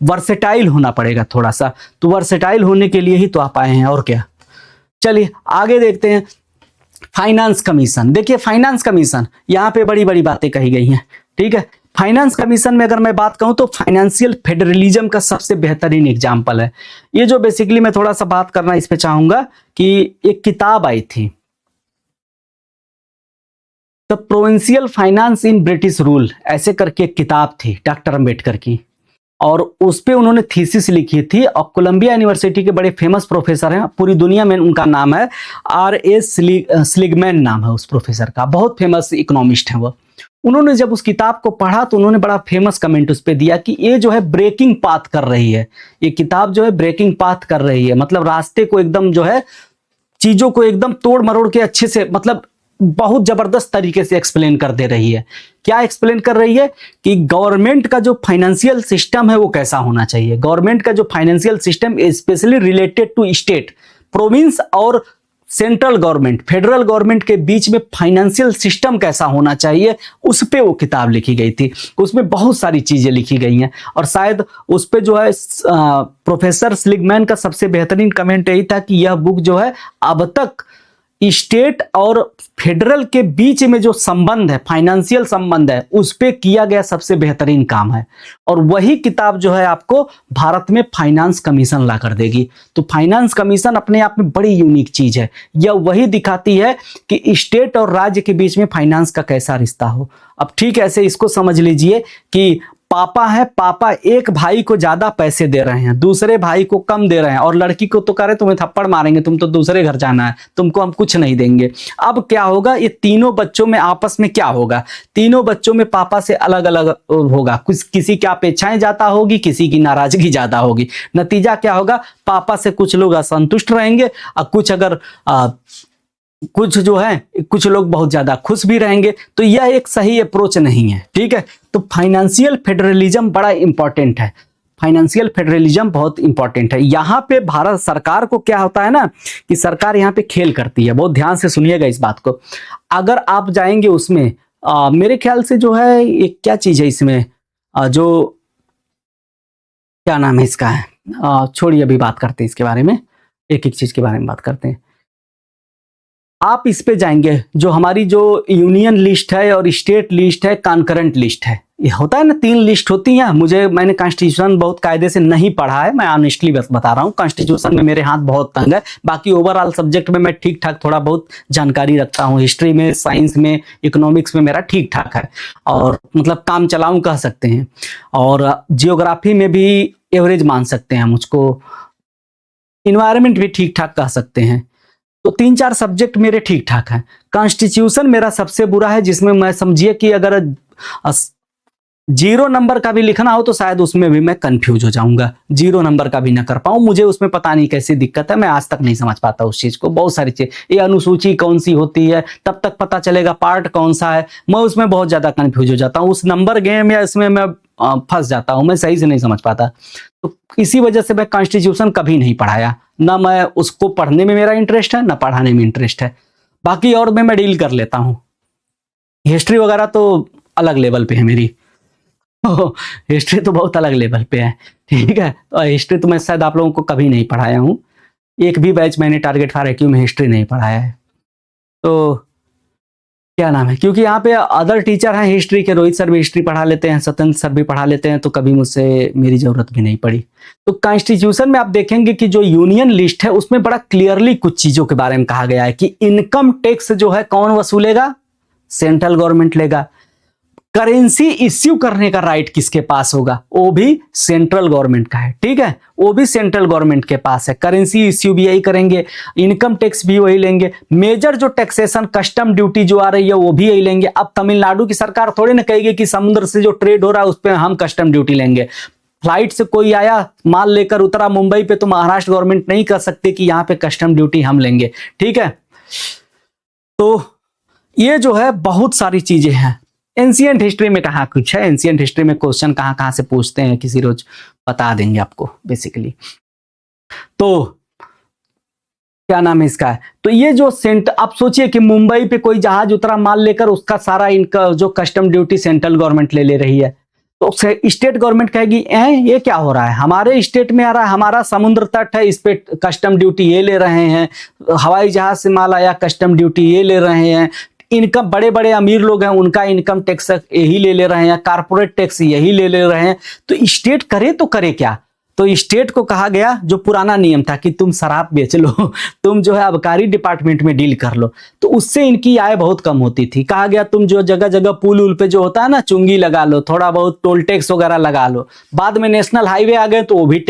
वर्सेटाइल होना पड़ेगा थोड़ा सा, तो वर्सेटाइल होने के लिए ही तो आप आए हैं, और क्या। चलिए आगे देखते हैं। फाइनेंस कमीशन, देखिए फाइनेंस कमीशन, यहां पे बड़ी बड़ी बातें कही गई हैं। ठीक है, फाइनेंस कमीशन में अगर मैं बात कहूं तो फाइनेंशियल फेडरलिज्म का सबसे बेहतरीन एग्जांपल है ये। जो बेसिकली मैं थोड़ा सा बात करना इस पे चाहूंगा कि एक किताब आई थी, the provincial finance in British rule, ऐसे करके एक किताब थी डॉक्टर अंबेडकर की, और उस पे उन्होंने थीसिस लिखी थी। और कोलंबिया यूनिवर्सिटी के बड़े फेमस प्रोफेसर हैं, पूरी दुनिया में उनका नाम है, R.S. स्लिगमैन नाम है उस प्रोफेसर का, बहुत फेमस इकोनॉमिस्ट हैं वो। उन्होंने जब उस किताब को पढ़ा तो उन्होंने बड़ा फेमस कमेंट उस पे दिया कि ये जो है ब्रेकिंग पाथ कर रही है, ये किताब जो है ब्रेकिंग पाथ कर रही है, मतलब रास्ते को एकदम जो है चीजों को एकदम तोड़ मरोड़ के अच्छे से, मतलब बहुत जबरदस्त तरीके से एक्सप्लेन कर दे रही है। क्या एक्सप्लेन कर रही है कि गवर्नमेंट का जो फाइनेंशियल सिस्टम है वो कैसा होना चाहिए, गवर्नमेंट का जो financial system specially related to state, province और सेंट्रल गवर्नमेंट, फेडरल गवर्नमेंट के बीच में फाइनेंशियल सिस्टम कैसा होना चाहिए, उस पे वो किताब लिखी गई थी। उसमें बहुत सारी चीजें लिखी गई हैं, और शायद उस पे जो है प्रोफेसर स्लिगमैन का सबसे बेहतरीन कमेंट यही था कि यह बुक जो है अब तक स्टेट और फेडरल के बीच में जो संबंध है, फाइनेंशियल संबंध है, उस पे किया गया सबसे बेहतरीन काम है। और वही किताब जो है आपको भारत में फाइनेंस कमीशन ला कर देगी। तो फाइनेंस कमीशन अपने आप में बड़ी यूनिक चीज है, यह वही दिखाती है कि स्टेट और राज्य के बीच में फाइनेंस का कैसा रिश्ता हो। अब ठीक ऐसे इसको समझ लीजिए कि पापा है, पापा एक भाई को ज्यादा पैसे दे रहे हैं, दूसरे भाई को कम दे रहे हैं, और लड़की को तो कह रहे तुम्हें थप्पड़ मारेंगे, तुम तो दूसरे घर जाना है, तुमको हम कुछ नहीं देंगे। अब क्या होगा, ये तीनों बच्चों में आपस में क्या होगा, तीनों बच्चों में पापा से अलग अलग होगा, कुछ किसी की अपेक्षाएं ज्यादा होगी, किसी की नाराजगी ज्यादा होगी। नतीजा क्या होगा, पापा से कुछ लोग असंतुष्ट रहेंगे और कुछ अगर कुछ जो है कुछ लोग बहुत ज्यादा खुश भी रहेंगे। तो यह एक सही अप्रोच नहीं है। ठीक है, तो फाइनेंशियल फेडरलिज्म बड़ा इंपॉर्टेंट है, फाइनेंशियल फेडरलिज्म बहुत इंपॉर्टेंट है। यहाँ पे भारत सरकार को क्या होता है ना कि सरकार यहाँ पे खेल करती है, बहुत ध्यान से सुनिएगा इस बात को। अगर आप जाएंगे उसमें मेरे ख्याल से जो है एक क्या चीज है इसमें जो क्या नाम है इसका है, छोड़िए अभी बात करते हैं इसके बारे में। एक एक चीज के बारे में बात करते हैं। आप इस पे जाएंगे, जो हमारी जो यूनियन लिस्ट है और स्टेट लिस्ट है, कॉन्करेंट लिस्ट है, ये होता है ना, 3 लिस्ट होती हैं। मैंने कॉन्स्टिट्यूशन बहुत कायदे से नहीं पढ़ा है, मैं ऑनेस्टली बस बता रहा हूँ। कॉन्स्टिट्यूशन में मेरे हाथ बहुत तंग है, बाकी ओवरऑल सब्जेक्ट में मैं ठीक ठाक थोड़ा बहुत जानकारी रखता हूँ। हिस्ट्री में, साइंस में, इकोनॉमिक्स में मेरा ठीक ठाक है, और मतलब काम चलाऊं कह सकते हैं। और जियोग्राफी में भी एवरेज मान सकते हैं मुझको, इन्वायरमेंट भी ठीक ठाक कह सकते हैं। तो 3-4 सब्जेक्ट मेरे ठीक ठाक हैं। कॉन्स्टिट्यूशन मेरा सबसे बुरा है, जिसमें मैं समझिए कि अगर 0 नंबर का भी लिखना हो तो शायद उसमें भी मैं कंफ्यूज हो जाऊंगा, 0 नंबर का भी ना कर पाऊं। मुझे उसमें पता नहीं कैसी दिक्कत है, मैं आज तक नहीं समझ पाता उस चीज को। बहुत सारी चीज, ये अनुसूची कौन सी होती है, तब तक पता चलेगा पार्ट कौन सा है, मैं उसमें बहुत ज्यादा कंफ्यूज हो जाता हूँ। उस नंबर गेम या इसमें मैं फंस जाता हूँ, मैं सही से नहीं समझ पाता। तो इसी वजह से मैं कॉन्स्टिट्यूशन कभी नहीं पढ़ाया, ना मैं उसको पढ़ने में मेरा इंटरेस्ट है, ना पढ़ाने में इंटरेस्ट है। बाकी और में मैं डील कर लेता हूँ। हिस्ट्री वगैरह तो अलग लेवल पे है मेरी, हिस्ट्री तो बहुत अलग लेवल पे है, ठीक है। तो हिस्ट्री तो मैं शायद आप लोगों को कभी नहीं पढ़ाया हूँ, एक भी बैच मैंने टारगेट फॉर IQ में हिस्ट्री नहीं पढ़ाया है। तो क्या नाम है, क्योंकि यहाँ पे अदर टीचर हैं हिस्ट्री के, रोहित सर भी हिस्ट्री पढ़ा लेते हैं, सत्येंद्र सर भी पढ़ा लेते हैं, तो कभी मुझसे मेरी जरूरत भी नहीं पड़ी। तो कॉन्स्टिट्यूशन में आप देखेंगे कि जो यूनियन लिस्ट है उसमें बड़ा क्लियरली कुछ चीजों के बारे में कहा गया है कि इनकम टैक्स जो है कौन वसूलेगा, सेंट्रल गवर्नमेंट लेगा। करेंसी इश्यू करने का राइट किसके पास होगा, वो भी सेंट्रल गवर्नमेंट का है, ठीक है, वो भी सेंट्रल गवर्नमेंट के पास है। करेंसी इश्यू भी यही करेंगे, इनकम टैक्स भी वही लेंगे, मेजर जो टैक्सेशन कस्टम ड्यूटी जो आ रही है वो भी यही लेंगे। अब तमिलनाडु की सरकार थोड़ी ना कहेगी कि समुद्र से जो ट्रेड हो रहा है उस पर हम कस्टम ड्यूटी लेंगे। फ्लाइट से कोई आया, माल लेकर उतरा मुंबई पे, तो महाराष्ट्र गवर्नमेंट नहीं कर सकते कि यहाँ पे कस्टम ड्यूटी हम लेंगे, ठीक है। तो ये जो है बहुत सारी चीजें हैं। एंशिएंट हिस्ट्री में कहाँ कुछ है, एंशिएंट हिस्ट्री में क्वेश्चन कहाँ कहाँ से पूछते हैं किसी रोज बता देंगे आपको बेसिकली। तो क्या नाम है इसका, तो ये जो आप सोचिए कि मुंबई पे कोई जहाज उतरा माल लेकर, उसका सारा इनका जो कस्टम ड्यूटी सेंट्रल गवर्नमेंट ले रही है। तो स्टेट गवर्नमेंट कहेगी ये क्या हो रहा है, हमारे स्टेट में आ रहा है, हमारा समुद्र तट है, इस पे कस्टम ड्यूटी ये ले रहे हैं, हवाई जहाज से माल आया कस्टम ड्यूटी ये ले रहे हैं, इनकम बड़े बड़े अमीर लोग हैं उनका इनकम टैक्स यही ले रहे हैं, कारपोरेट टैक्स यही ले रहे हैं। तो स्टेट करे तो करे क्या, तो स्टेट को कहा गया, जो पुराना नियम था कि तुम शराब बेच लो, तुम जो है आबकारी डिपार्टमेंट में डील कर लो, तो उससे इनकी आय बहुत कम होती थी। कहा गया तुम जो जगह जगह पुल उल पे जो होता है ना, चुंगी लगा लो, थोड़ा बहुत टोल टैक्स वगैरह लगा लो। बाद में नेशनल हाईवे आ गए तो वो भी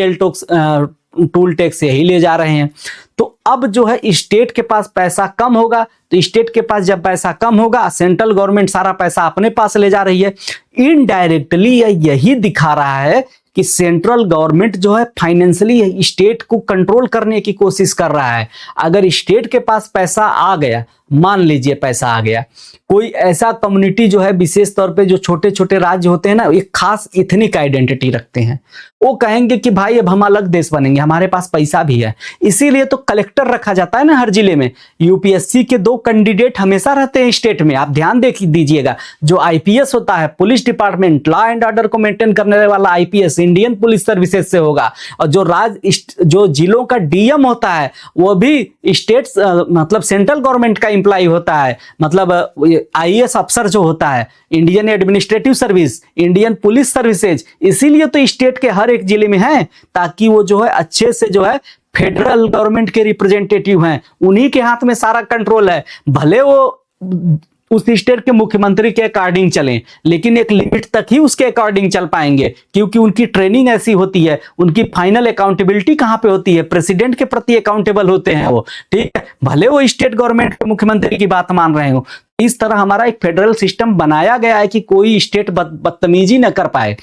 टोल टैक्स यही ले जा रहे हैं। तो अब जो है स्टेट के पास पैसा कम होगा, तो स्टेट के पास जब पैसा कम होगा, सेंट्रल गवर्नमेंट सारा पैसा अपने पास ले जा रही है। इनडायरेक्टली यही दिखा रहा है कि सेंट्रल गवर्नमेंट जो है फाइनेंशियली स्टेट को कंट्रोल करने की कोशिश कर रहा है। अगर स्टेट के पास पैसा आ गया, मान लीजिए पैसा आ गया, कोई ऐसा कम्युनिटी जो है विशेष तौर पे जो छोटे छोटे राज्य होते हैं ना, एक खास इथनिक आइडेंटिटी रखते हैं, वो कहेंगे कि भाई अब हम अलग देश बनेंगे, हमारे पास पैसा भी है। इसीलिए तो कलेक्टर रखा जाता है ना हर जिले में। यूपीएससी के 2 कैंडिडेट हमेशा रहते हैं स्टेट में, आप ध्यान दीजिएगा। जो आईपीएस होता है, police department, law and order को मेंटेन करने वाला आईपीएस इंडियन पुलिस सर्विसेज से होगा, और जो जिलों का डीएम होता है वो भी स्टेट मतलब सेंट्रल गवर्नमेंट का एम्प्लॉय होता है। मतलब आईएएस अफसर जो होता है, Indian administrative service, Indian police services, इसीलिए तो स्टेट के हर एक जिले में है, ताकि वो जो है अच्छे से जो है फेडरल गवर्नमेंट के रिप्रेजेंटेटिव हैं, उन्हीं के हाथ में सारा कंट्रोल है। भले वो उस स्टेट के मुख्यमंत्री के अकॉर्डिंग चलें, लेकिन एक लिमिट तक ही उसके अकॉर्डिंग चल पाएंगे, क्योंकि उनकी ट्रेनिंग ऐसी होती है। उनकी फाइनल अकाउंटेबिलिटी कहां पे होती है, प्रेसिडेंट के प्रति अकाउंटेबल होते हैं वो, ठीक है, भले वो स्टेट गवर्नमेंट के मुख्यमंत्री की बात मान रहे हो। इस तरह हमारा एक फेडरल सिस्टम बनाया गया है कि कोई स्टेट बदतमीजी न कर पाए।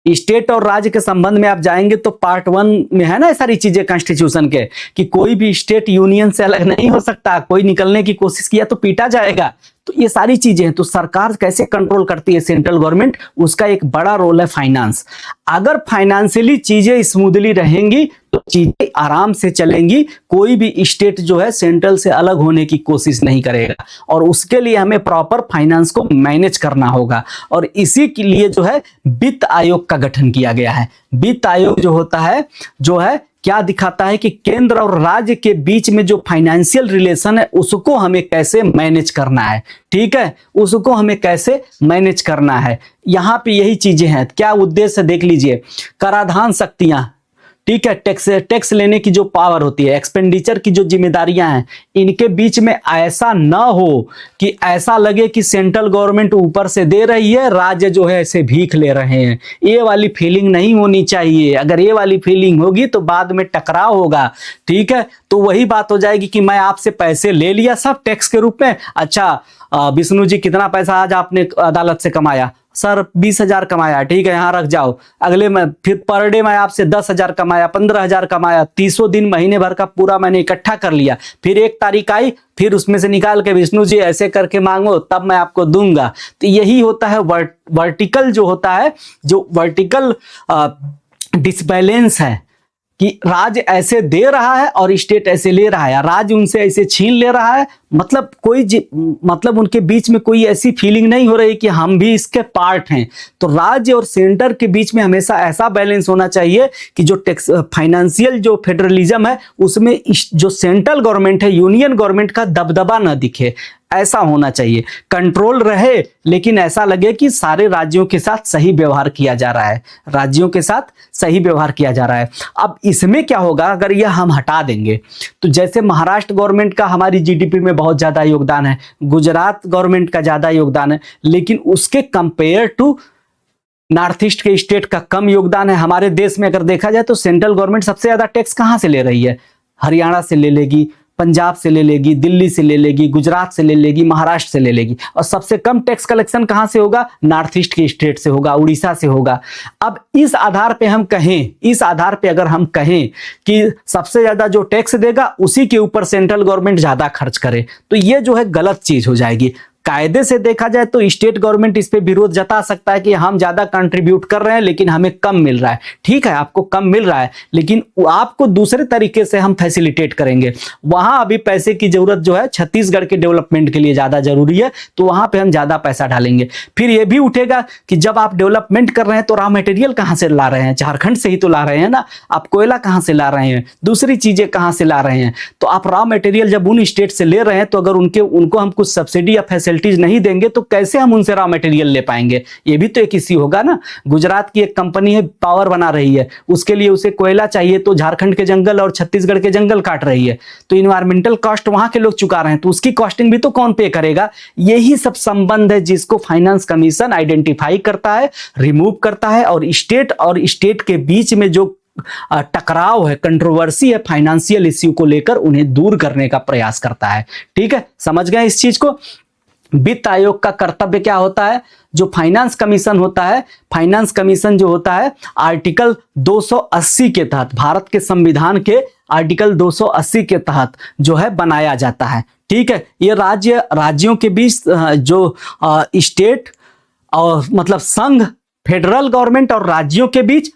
स्टेट और राज्य के संबंध में आप जाएंगे तो पार्ट 1 में है ना सारी चीजें कॉन्स्टिट्यूशन के, कि कोई भी स्टेट यूनियन से अलग नहीं हो सकता, कोई निकलने की कोशिश किया तो पीटा जाएगा। तो ये सारी चीजें हैं। तो सरकार कैसे कंट्रोल करती है, सेंट्रल गवर्नमेंट, उसका एक बड़ा रोल है फाइनेंस। अगर फाइनेंशियली चीजें स्मूथली रहेंगी तो चीजें आराम से चलेंगी, कोई भी स्टेट जो है सेंट्रल से अलग होने की कोशिश नहीं करेगा। और उसके लिए हमें प्रॉपर फाइनेंस को मैनेज करना होगा, और इसी के लिए जो है वित्त आयोग का गठन किया गया है। वित्त आयोग जो होता है जो है क्या दिखाता है कि केंद्र और राज्य के बीच में जो फाइनेंशियल रिलेशन है उसको हमें कैसे मैनेज करना है। ठीक है, उसको हमें कैसे मैनेज करना है, यहां पे यही चीजें हैं। क्या उद्देश्य देख लीजिए, कराधान शक्तियां, ठीक है, टैक्स लेने की जो पावर होती है, एक्सपेंडिचर की जो जिम्मेदारियां हैं, इनके बीच में ऐसा ना हो कि ऐसा लगे कि सेंट्रल गवर्नमेंट ऊपर से दे रही है, राज्य जो है ऐसे भीख ले रहे हैं। ये वाली फीलिंग नहीं होनी चाहिए। अगर ये वाली फीलिंग होगी तो बाद में टकराव होगा। ठीक है, तो वही बात हो जाएगी कि मैं आपसे पैसे ले लिया सब टैक्स के रूप में। अच्छा विष्णु जी, कितना पैसा आज आपने अदालत से कमाया? सर 20,000 कमाया। ठीक है, यहाँ रख जाओ। अगले में फिर पर डे मैं आपसे 10,000 कमाया, 15,000 कमाया, 30 दिन महीने भर का पूरा मैंने इकट्ठा कर लिया। फिर 1 तारीख आई, फिर उसमें से निकाल के विष्णु जी ऐसे करके मांगो तब मैं आपको दूंगा। तो यही होता है वर्टिकल, जो होता है, जो वर्टिकल डिसबैलेंस है कि राज्य ऐसे दे रहा है और स्टेट ऐसे ले रहा है, राज्य उनसे ऐसे छीन ले रहा है। मतलब उनके बीच में कोई ऐसी फीलिंग नहीं हो रही कि हम भी इसके पार्ट हैं। तो राज्य और सेंटर के बीच में हमेशा ऐसा बैलेंस होना चाहिए कि जो टैक्स फाइनेंशियल जो फेडरलिज्म है उसमें जो सेंट्रल गवर्नमेंट है, यूनियन गवर्नमेंट का दबदबा न दिखे, ऐसा होना चाहिए। कंट्रोल रहे लेकिन ऐसा लगे कि सारे राज्यों के साथ सही व्यवहार किया जा रहा है, राज्यों के साथ सही व्यवहार किया जा रहा है। अब इसमें क्या होगा अगर यह हम हटा देंगे, तो जैसे महाराष्ट्र गवर्नमेंट का हमारी जीडीपी में बहुत ज्यादा योगदान है, गुजरात गवर्नमेंट का ज्यादा योगदान है, लेकिन उसके कंपेयर टू नॉर्थ ईस्ट के स्टेट का कम योगदान है। हमारे देश में अगर देखा जाए तो सेंट्रल गवर्नमेंट सबसे ज्यादा टैक्स कहां से ले रही है? हरियाणा से ले लेगी, पंजाब से ले लेगी, दिल्ली से ले लेगी, गुजरात से ले लेगी, महाराष्ट्र से ले लेगी। और सबसे कम टैक्स कलेक्शन कहां से होगा? नॉर्थ ईस्ट के स्टेट से होगा, उड़ीसा से होगा। अब इस आधार पे हम कहें, इस आधार पे अगर हम कहें कि सबसे ज्यादा जो टैक्स देगा उसी के ऊपर सेंट्रल गवर्नमेंट ज्यादा खर्च करे, तो ये जो है गलत चीज हो जाएगी। कायदे से देखा जाए तो स्टेट गवर्नमेंट इस पे विरोध जता सकता है कि हम ज्यादा कंट्रीब्यूट कर रहे हैं लेकिन हमें कम मिल रहा है। ठीक है, आपको कम मिल रहा है लेकिन आपको दूसरे तरीके से हम फैसिलिटेट करेंगे। वहां अभी पैसे की जरूरत जो है छत्तीसगढ़ के डेवलपमेंट के लिए ज्यादा जरूरी है, तो वहां पे हम ज्यादा पैसा डालेंगे। फिर यह भी उठेगा कि जब आप डेवलपमेंट कर रहे हैं तो रॉ मटेरियल कहां से ला रहे हैं? झारखंड से ही तो ला रहे हैं ना। आप कोयला कहां से ला रहे हैं? दूसरी चीजें कहां से ला रहे हैं? तो आप रॉ मटेरियल जब उन स्टेट से ले रहे हैं तो अगर उनको हम कुछ सब्सिडी या फैसिलिटीज नहीं देंगे तो कैसे हम उनसे रॉ मटेरियल ले पाएंगे? ये भी तो एक इश्यू होगा ना। गुजरात की एक कंपनी है, पावर बना रही है, उसके लिए उसे कोयला चाहिए तो झारखंड के जंगल और छत्तीसगढ़ के जंगल काट रही है, तो इन्वायरमेंटल कॉस्ट वहां के लोग चुका रहे हैं, तो उसकी कॉस्टिंग भी तो कौन पे करेगा? यही सब संबंध है जिसको फाइनेंस कमीशन आइडेंटिफाई करता है, रिमूव करता है, और स्टेट के बीच में जो टकराव है, कंट्रोवर्सी है फाइनेंशियल इश्यू को लेकर, उन्हें दूर करने का प्रयास करता है। ठीक है, समझ गए इस चीज को? वित्त आयोग का कर्तव्य क्या होता है? जो फाइनेंस कमीशन होता है, फाइनेंस कमीशन जो होता है आर्टिकल 280 के तहत, भारत के संविधान के आर्टिकल 280 के तहत जो है बनाया जाता है। ठीक है, ये राज्यों के बीच जो स्टेट और मतलब संघ, फेडरल गवर्नमेंट और राज्यों के बीच,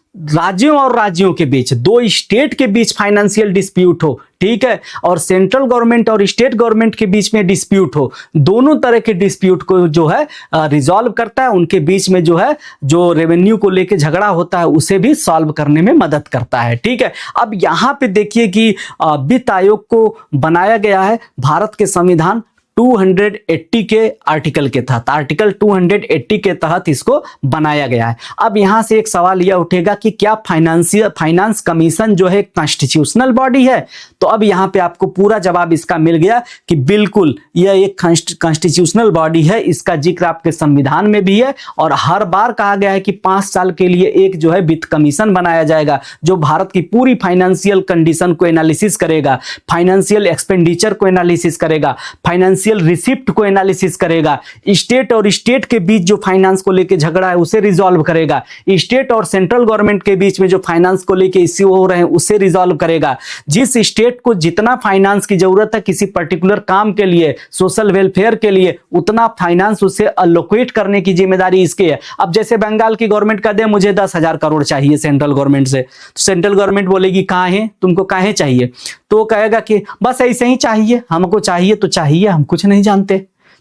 दो स्टेट के बीच फाइनेंशियल डिस्प्यूट हो, ठीक है, और सेंट्रल गवर्नमेंट और स्टेट गवर्नमेंट के बीच में डिस्प्यूट हो, दोनों तरह के डिस्प्यूट को जो है रिजॉल्व करता है। उनके बीच में जो है जो रेवेन्यू को लेके झगड़ा होता है उसे भी सॉल्व करने में मदद करता है। ठीक है, अब यहां पे देखिए कि वित्त आयोग को बनाया गया है भारत के संविधान 280 के आर्टिकल के तहत, आर्टिकल 280 के तहत इसको बनाया गया है। अब यहां से एक सवाल यह उठेगा कि क्या फाइनेंस कमीशन जो है कॉन्स्टिट्यूशनल बॉडी है? तो अब यहां पे आपको पूरा जवाब इसका मिल गया कि बिल्कुल यह एक कॉन्स्टिट्यूशनल बॉडी है। इसका जिक्र आपके संविधान में भी है और हर बार कहा गया है कि 5 साल के लिए एक जो है वित्त कमीशन बनाया जाएगा जो भारत की पूरी फाइनेंशियल कंडीशन को एनालिसिस करेगा, फाइनेंशियल एक्सपेंडिचर को एनालिसिस करेगा, फाइनेंशियल रिसिप्ट को एनालिसिस करेगा, स्टेट और स्टेट के बीच जो फाइनेंस को लेकर झगड़ा है उसे रिजॉल्व करेगा, स्टेट और सेंट्रल गवर्नमेंट के बीच में जो फाइनेंस को लेकर इश्यू हो रहे हैं उसे रिजॉल्व करेगा। जिस स्टेट को जितना फाइनेंस की जरूरत है किसी पर्टिकुलर काम के लिए, सोशल वेलफेयर के लिए, उतना फाइनेंस उसे अलोकेट करने की जिम्मेदारी इसकी है। अब जैसे बंगाल की गवर्नमेंट का दे मुझे 10,000 करोड़ चाहिए सेंट्रल गवर्नमेंट से, तो सेंट्रल गवर्नमेंट बोलेगी कहां है, तुमको काहे चाहिए? तो कहेगा कि बस ऐसे ही चाहिए, हमको चाहिए तो चाहिए, हम कुछ नहीं जानते,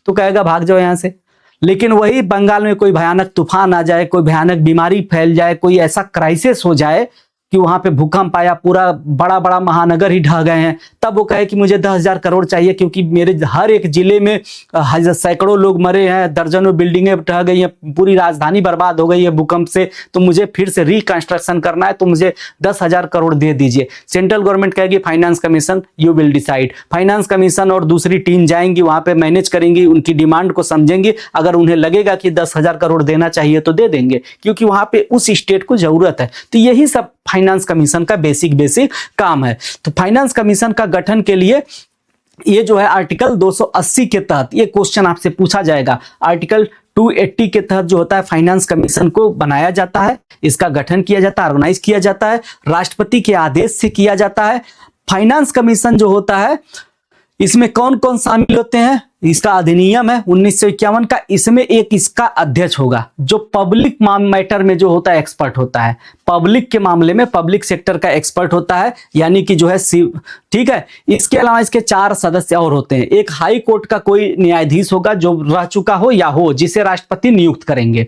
तो कहेगा भाग जाओ यहां से। लेकिन वही बंगाल में कोई भयानक तूफान आ जाए, कोई भयानक बीमारी फैल जाए, कोई ऐसा क्राइसिस हो जाए कि वहां पे भूकंप आया, पूरा बड़ा बड़ा महानगर ही ढह गए हैं, तब वो कहे कि मुझे 10,000 करोड़ चाहिए क्योंकि मेरे हर एक जिले में सैकड़ों लोग मरे हैं, दर्जनों बिल्डिंगें ढह गई हैं, पूरी राजधानी बर्बाद हो गई है भूकंप से, तो मुझे फिर से रिकंस्ट्रक्शन करना है, तो मुझे 10,000 करोड़ दे दीजिए। सेंट्रल गवर्नमेंट कहेगी finance commission you will decide. Finance commission और दूसरी टीम जाएंगी वहां पे, मैनेज करेंगी, उनकी डिमांड को समझेंगी, अगर उन्हें लगेगा कि 10,000 करोड़ देना चाहिए तो दे देंगे, क्योंकि वहां पे उस स्टेट को जरूरत है। तो यही सब फाइनेंस कमीशन का बेसिक काम है। तो फाइनेंस कमीशन का गठन के लिए ये जो है आर्टिकल 280 के तहत ये क्वेश्चन आपसे पूछा जाएगा। आर्टिकल 280 के तहत जो होता है फाइनेंस कमीशन को बनाया जाता है, इसका गठन किया जाता है, ऑर्गेनाइज किया जाता है, राष्ट्रपति के आदेश से किया जाता है। फाइनेंस कमीशन जो होता है इसमें कौन कौन शामिल होते हैं, इसका अधिनियम है 1951 का, इसमें एक इसका अध्यक्ष होगा जो पब्लिक मैटर में जो होता है एक्सपर्ट होता है, पब्लिक के मामले में पब्लिक सेक्टर का एक्सपर्ट होता है, यानी कि जो है ठीक है। इसके अलावा इसके 4 सदस्य और होते हैं। एक हाई कोर्ट का कोई न्यायाधीश होगा जो रह चुका हो या हो, जिसे राष्ट्रपति नियुक्त करेंगे।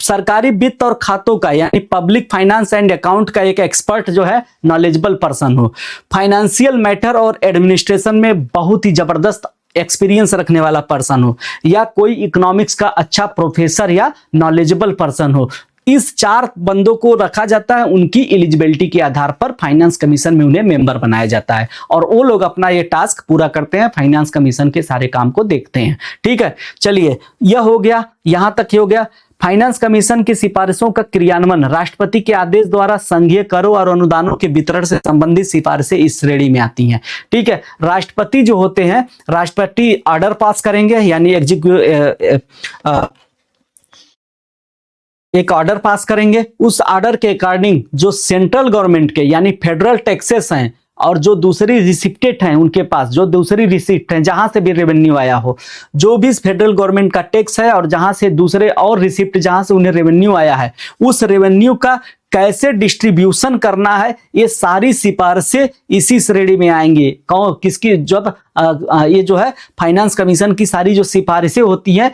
सरकारी वित्त और खातों का यानी पब्लिक फाइनेंस एंड अकाउंट का एक एक्सपर्ट जो है नॉलेजेबल पर्सन हो। फाइनेंशियल मैटर और एडमिनिस्ट्रेशन में बहुत ही जबरदस्त एक्सपीरियंस रखने वाला पर्सन हो, या कोई इकोनॉमिक्स का अच्छा प्रोफेसर या नॉलेजेबल पर्सन हो। इस 4 बंदों को रखा जाता है, उनकी एलिजिबिलिटी के आधार पर फाइनेंस कमीशन में उन्हें मेंबर बनाया जाता है, और वो लोग अपना ये टास्क पूरा करते हैं, फाइनेंस कमीशन के सारे काम को देखते हैं। ठीक है, चलिए यह हो गया, यहां तक ही हो गया। फाइनेंस कमीशन की सिफारिशों का क्रियान्वयन राष्ट्रपति के आदेश द्वारा संघीय करों और अनुदानों के वितरण से संबंधित सिफारिशें इस श्रेणी में आती हैं। ठीक है, राष्ट्रपति जो होते हैं, राष्ट्रपति ऑर्डर पास करेंगे, यानी एक ऑर्डर पास करेंगे। उस ऑर्डर के अकॉर्डिंग जो सेंट्रल गवर्नमेंट के यानी फेडरल टैक्सेस हैं और जो दूसरी रिसिप्टेड हैं उनके पास, जो दूसरी रिसिप्ट हैं जहां से भी रेवेन्यू आया हो, जो भी फेडरल गवर्नमेंट का टैक्स है और जहां से दूसरे और रिसिप्ट जहां से उन्हें रेवेन्यू आया है, उस रेवेन्यू का कैसे डिस्ट्रीब्यूशन करना है, ये सारी सिफारिशें इसी श्रेणी में आएंगे। कौन किसकी, जब ये जो है फाइनेंस कमीशन की सारी जो सिफारिशें होती हैं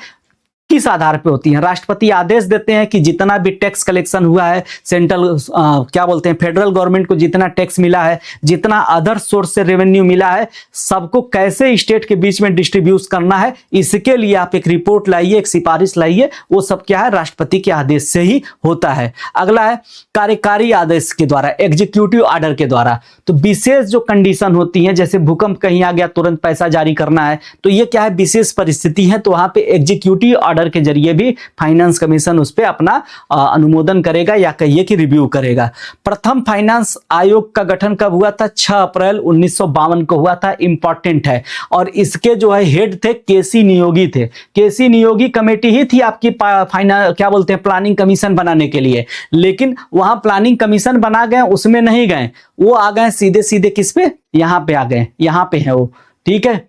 किस आधार पे होती हैं, राष्ट्रपति आदेश देते हैं कि जितना भी टैक्स कलेक्शन हुआ है, सेंट्रल क्या बोलते हैं, फेडरल गवर्नमेंट को जितना टैक्स मिला है, जितना अदर सोर्स से रेवेन्यू मिला है, सबको कैसे स्टेट के बीच में डिस्ट्रीब्यूट करना है, इसके लिए आप एक रिपोर्ट लाइए, एक सिफारिश लाइए। वो सब क्या है, राष्ट्रपति के आदेश से ही होता है। अगला है कार्यकारी आदेश के द्वारा, एग्जीक्यूटिव ऑर्डर के द्वारा। तो विशेष जो कंडीशन होती है, जैसे भूकंप कहीं आ गया, तुरंत पैसा जारी करना है, तो ये क्या है, विशेष परिस्थिति है, तो वहां पे एग्जीक्यूटिव ऑर्डर के जरिए भी फाइनेंस कमीशन उस पे अपना अनुमोदन करेगा या कहिए कि रिव्यू करेगा। प्रथम फाइनेंस आयोग का गठन कब हुआ था, 6 अप्रैल 1952 को हुआ था। इंपॉर्टेंट है, और इसके जो है हेड थे केसी नियोगी थे। केसी नियोगी कमेटी ही थी आपकी क्या बोलते हैं, प्लानिंग कमीशन बनाने के लिए, लेकिन वहां प्लानिंग कमीशन बना गए, उसमें नहीं गए, वो आ गए सीधे सीधे किस पे, यहां पे आ गए, यहां पे है वो। ठीक है,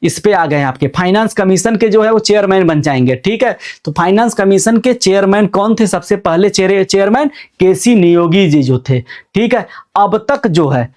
इस पे आ गए आपके फाइनेंस कमीशन के जो है वो चेयरमैन बन जाएंगे। ठीक है, तो फाइनेंस कमीशन के चेयरमैन कौन थे, सबसे पहले चेयरमैन केसी नियोगी जी जो थे। ठीक है, अब तक जो है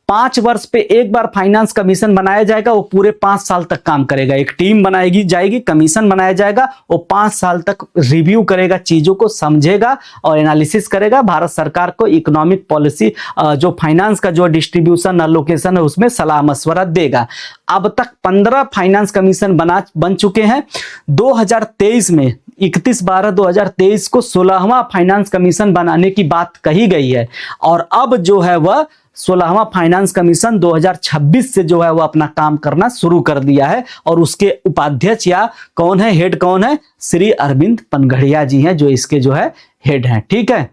5 वर्ष पे एक बार फाइनेंस कमीशन बनाया जाएगा, वो पूरे 5 साल तक काम करेगा। एक टीम बनाएगी जाएगी, कमीशन बनाया जाएगा, वो 5 साल तक रिव्यू करेगा, चीजों को समझेगा और एनालिसिस करेगा, भारत सरकार को इकोनॉमिक पॉलिसी जो फाइनेंस का जो डिस्ट्रीब्यूशन एलोकेशन है उसमें सलाह मशवरा देगा। अब तक 15 फाइनेंस कमीशन बन चुके हैं। 2023 में 31/12/2023 को 16वां फाइनेंस कमीशन बनाने की बात कही गई है, और अब जो है वह 16वां फाइनेंस कमीशन 2026 से जो है वो अपना काम करना शुरू कर दिया है, और उसके उपाध्यक्ष या कौन है, हेड कौन है, श्री अरविंद पनघड़िया जी हैं जो इसके जो है हेड हैं। ठीक है,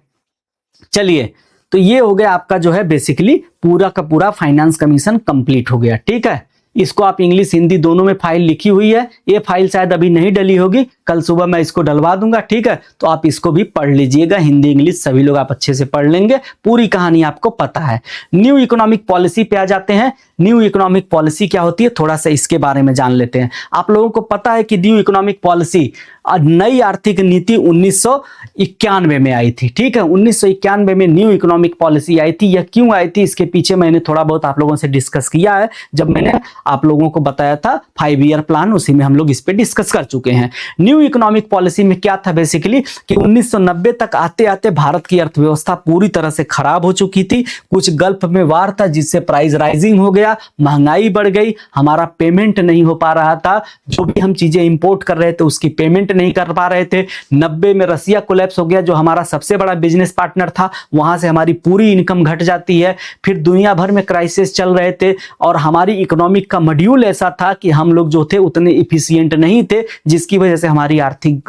चलिए, तो ये हो गया आपका जो है बेसिकली पूरा का पूरा फाइनेंस कमीशन कंप्लीट हो गया। ठीक है, इसको आप इंग्लिश हिंदी दोनों में फाइल लिखी हुई है, ये फाइल शायद अभी नहीं डली होगी, कल सुबह मैं इसको डलवा दूंगा। ठीक है, तो आप इसको भी पढ़ लीजिएगा, हिंदी इंग्लिश सभी लोग आप अच्छे से पढ़ लेंगे, पूरी कहानी आपको पता है। न्यू इकोनॉमिक पॉलिसी पे आ जाते हैं। न्यू इकोनॉमिक पॉलिसी क्या होती है, थोड़ा सा इसके बारे में जान लेते हैं। आप लोगों को पता है कि न्यू इकोनॉमिक पॉलिसी नई आर्थिक नीति 1991 में आई थी। ठीक है, 1991 में न्यू इकोनॉमिक पॉलिसी आई थी। यह क्यों आई थी, इसके पीछे मैंने थोड़ा बहुत आप लोगों से डिस्कस किया है जब मैंने आप लोगों को बताया था 5 ईयर प्लान, उसी में हम लोग इस पे डिस्कस कर चुके हैं। न्यू इकोनॉमिक पॉलिसी में क्या था बेसिकली कि 1990 तक आते आते भारत की अर्थव्यवस्था पूरी तरह से खराब हो चुकी थी। कुछ गल्फ में वार था जिससे प्राइस राइजिंग हो गया, महंगाई बढ़ गई, हमारा पेमेंट नहीं हो पा रहा था, जो भी हम चीजें इंपोर्ट कर रहे थे उसकी पेमेंट नहीं कर पा रहे थे। 90 में रसिया कोलैप्स हो गया, जो हमारा सबसे बड़ा बिजनेस पार्टनर था, वहां से हमारी पूरी इनकम घट जाती है। फिर दुनिया भर में क्राइसिस चल रहे थे और हमारी इकोनॉमिक का मॉड्यूल ऐसा था कि हम लोग जो थे उतने इफिशिएंट नहीं थे, जिसकी वजह से हमारी आर्थिक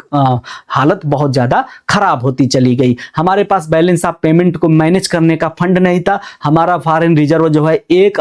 हालत बहुत ज्यादा खराब होती चली गई। हमारे पास बैलेंस ऑफ पेमेंट को मैनेज करने का फंड नहीं था। हमारा फॉरेन रिजर्व जो है 1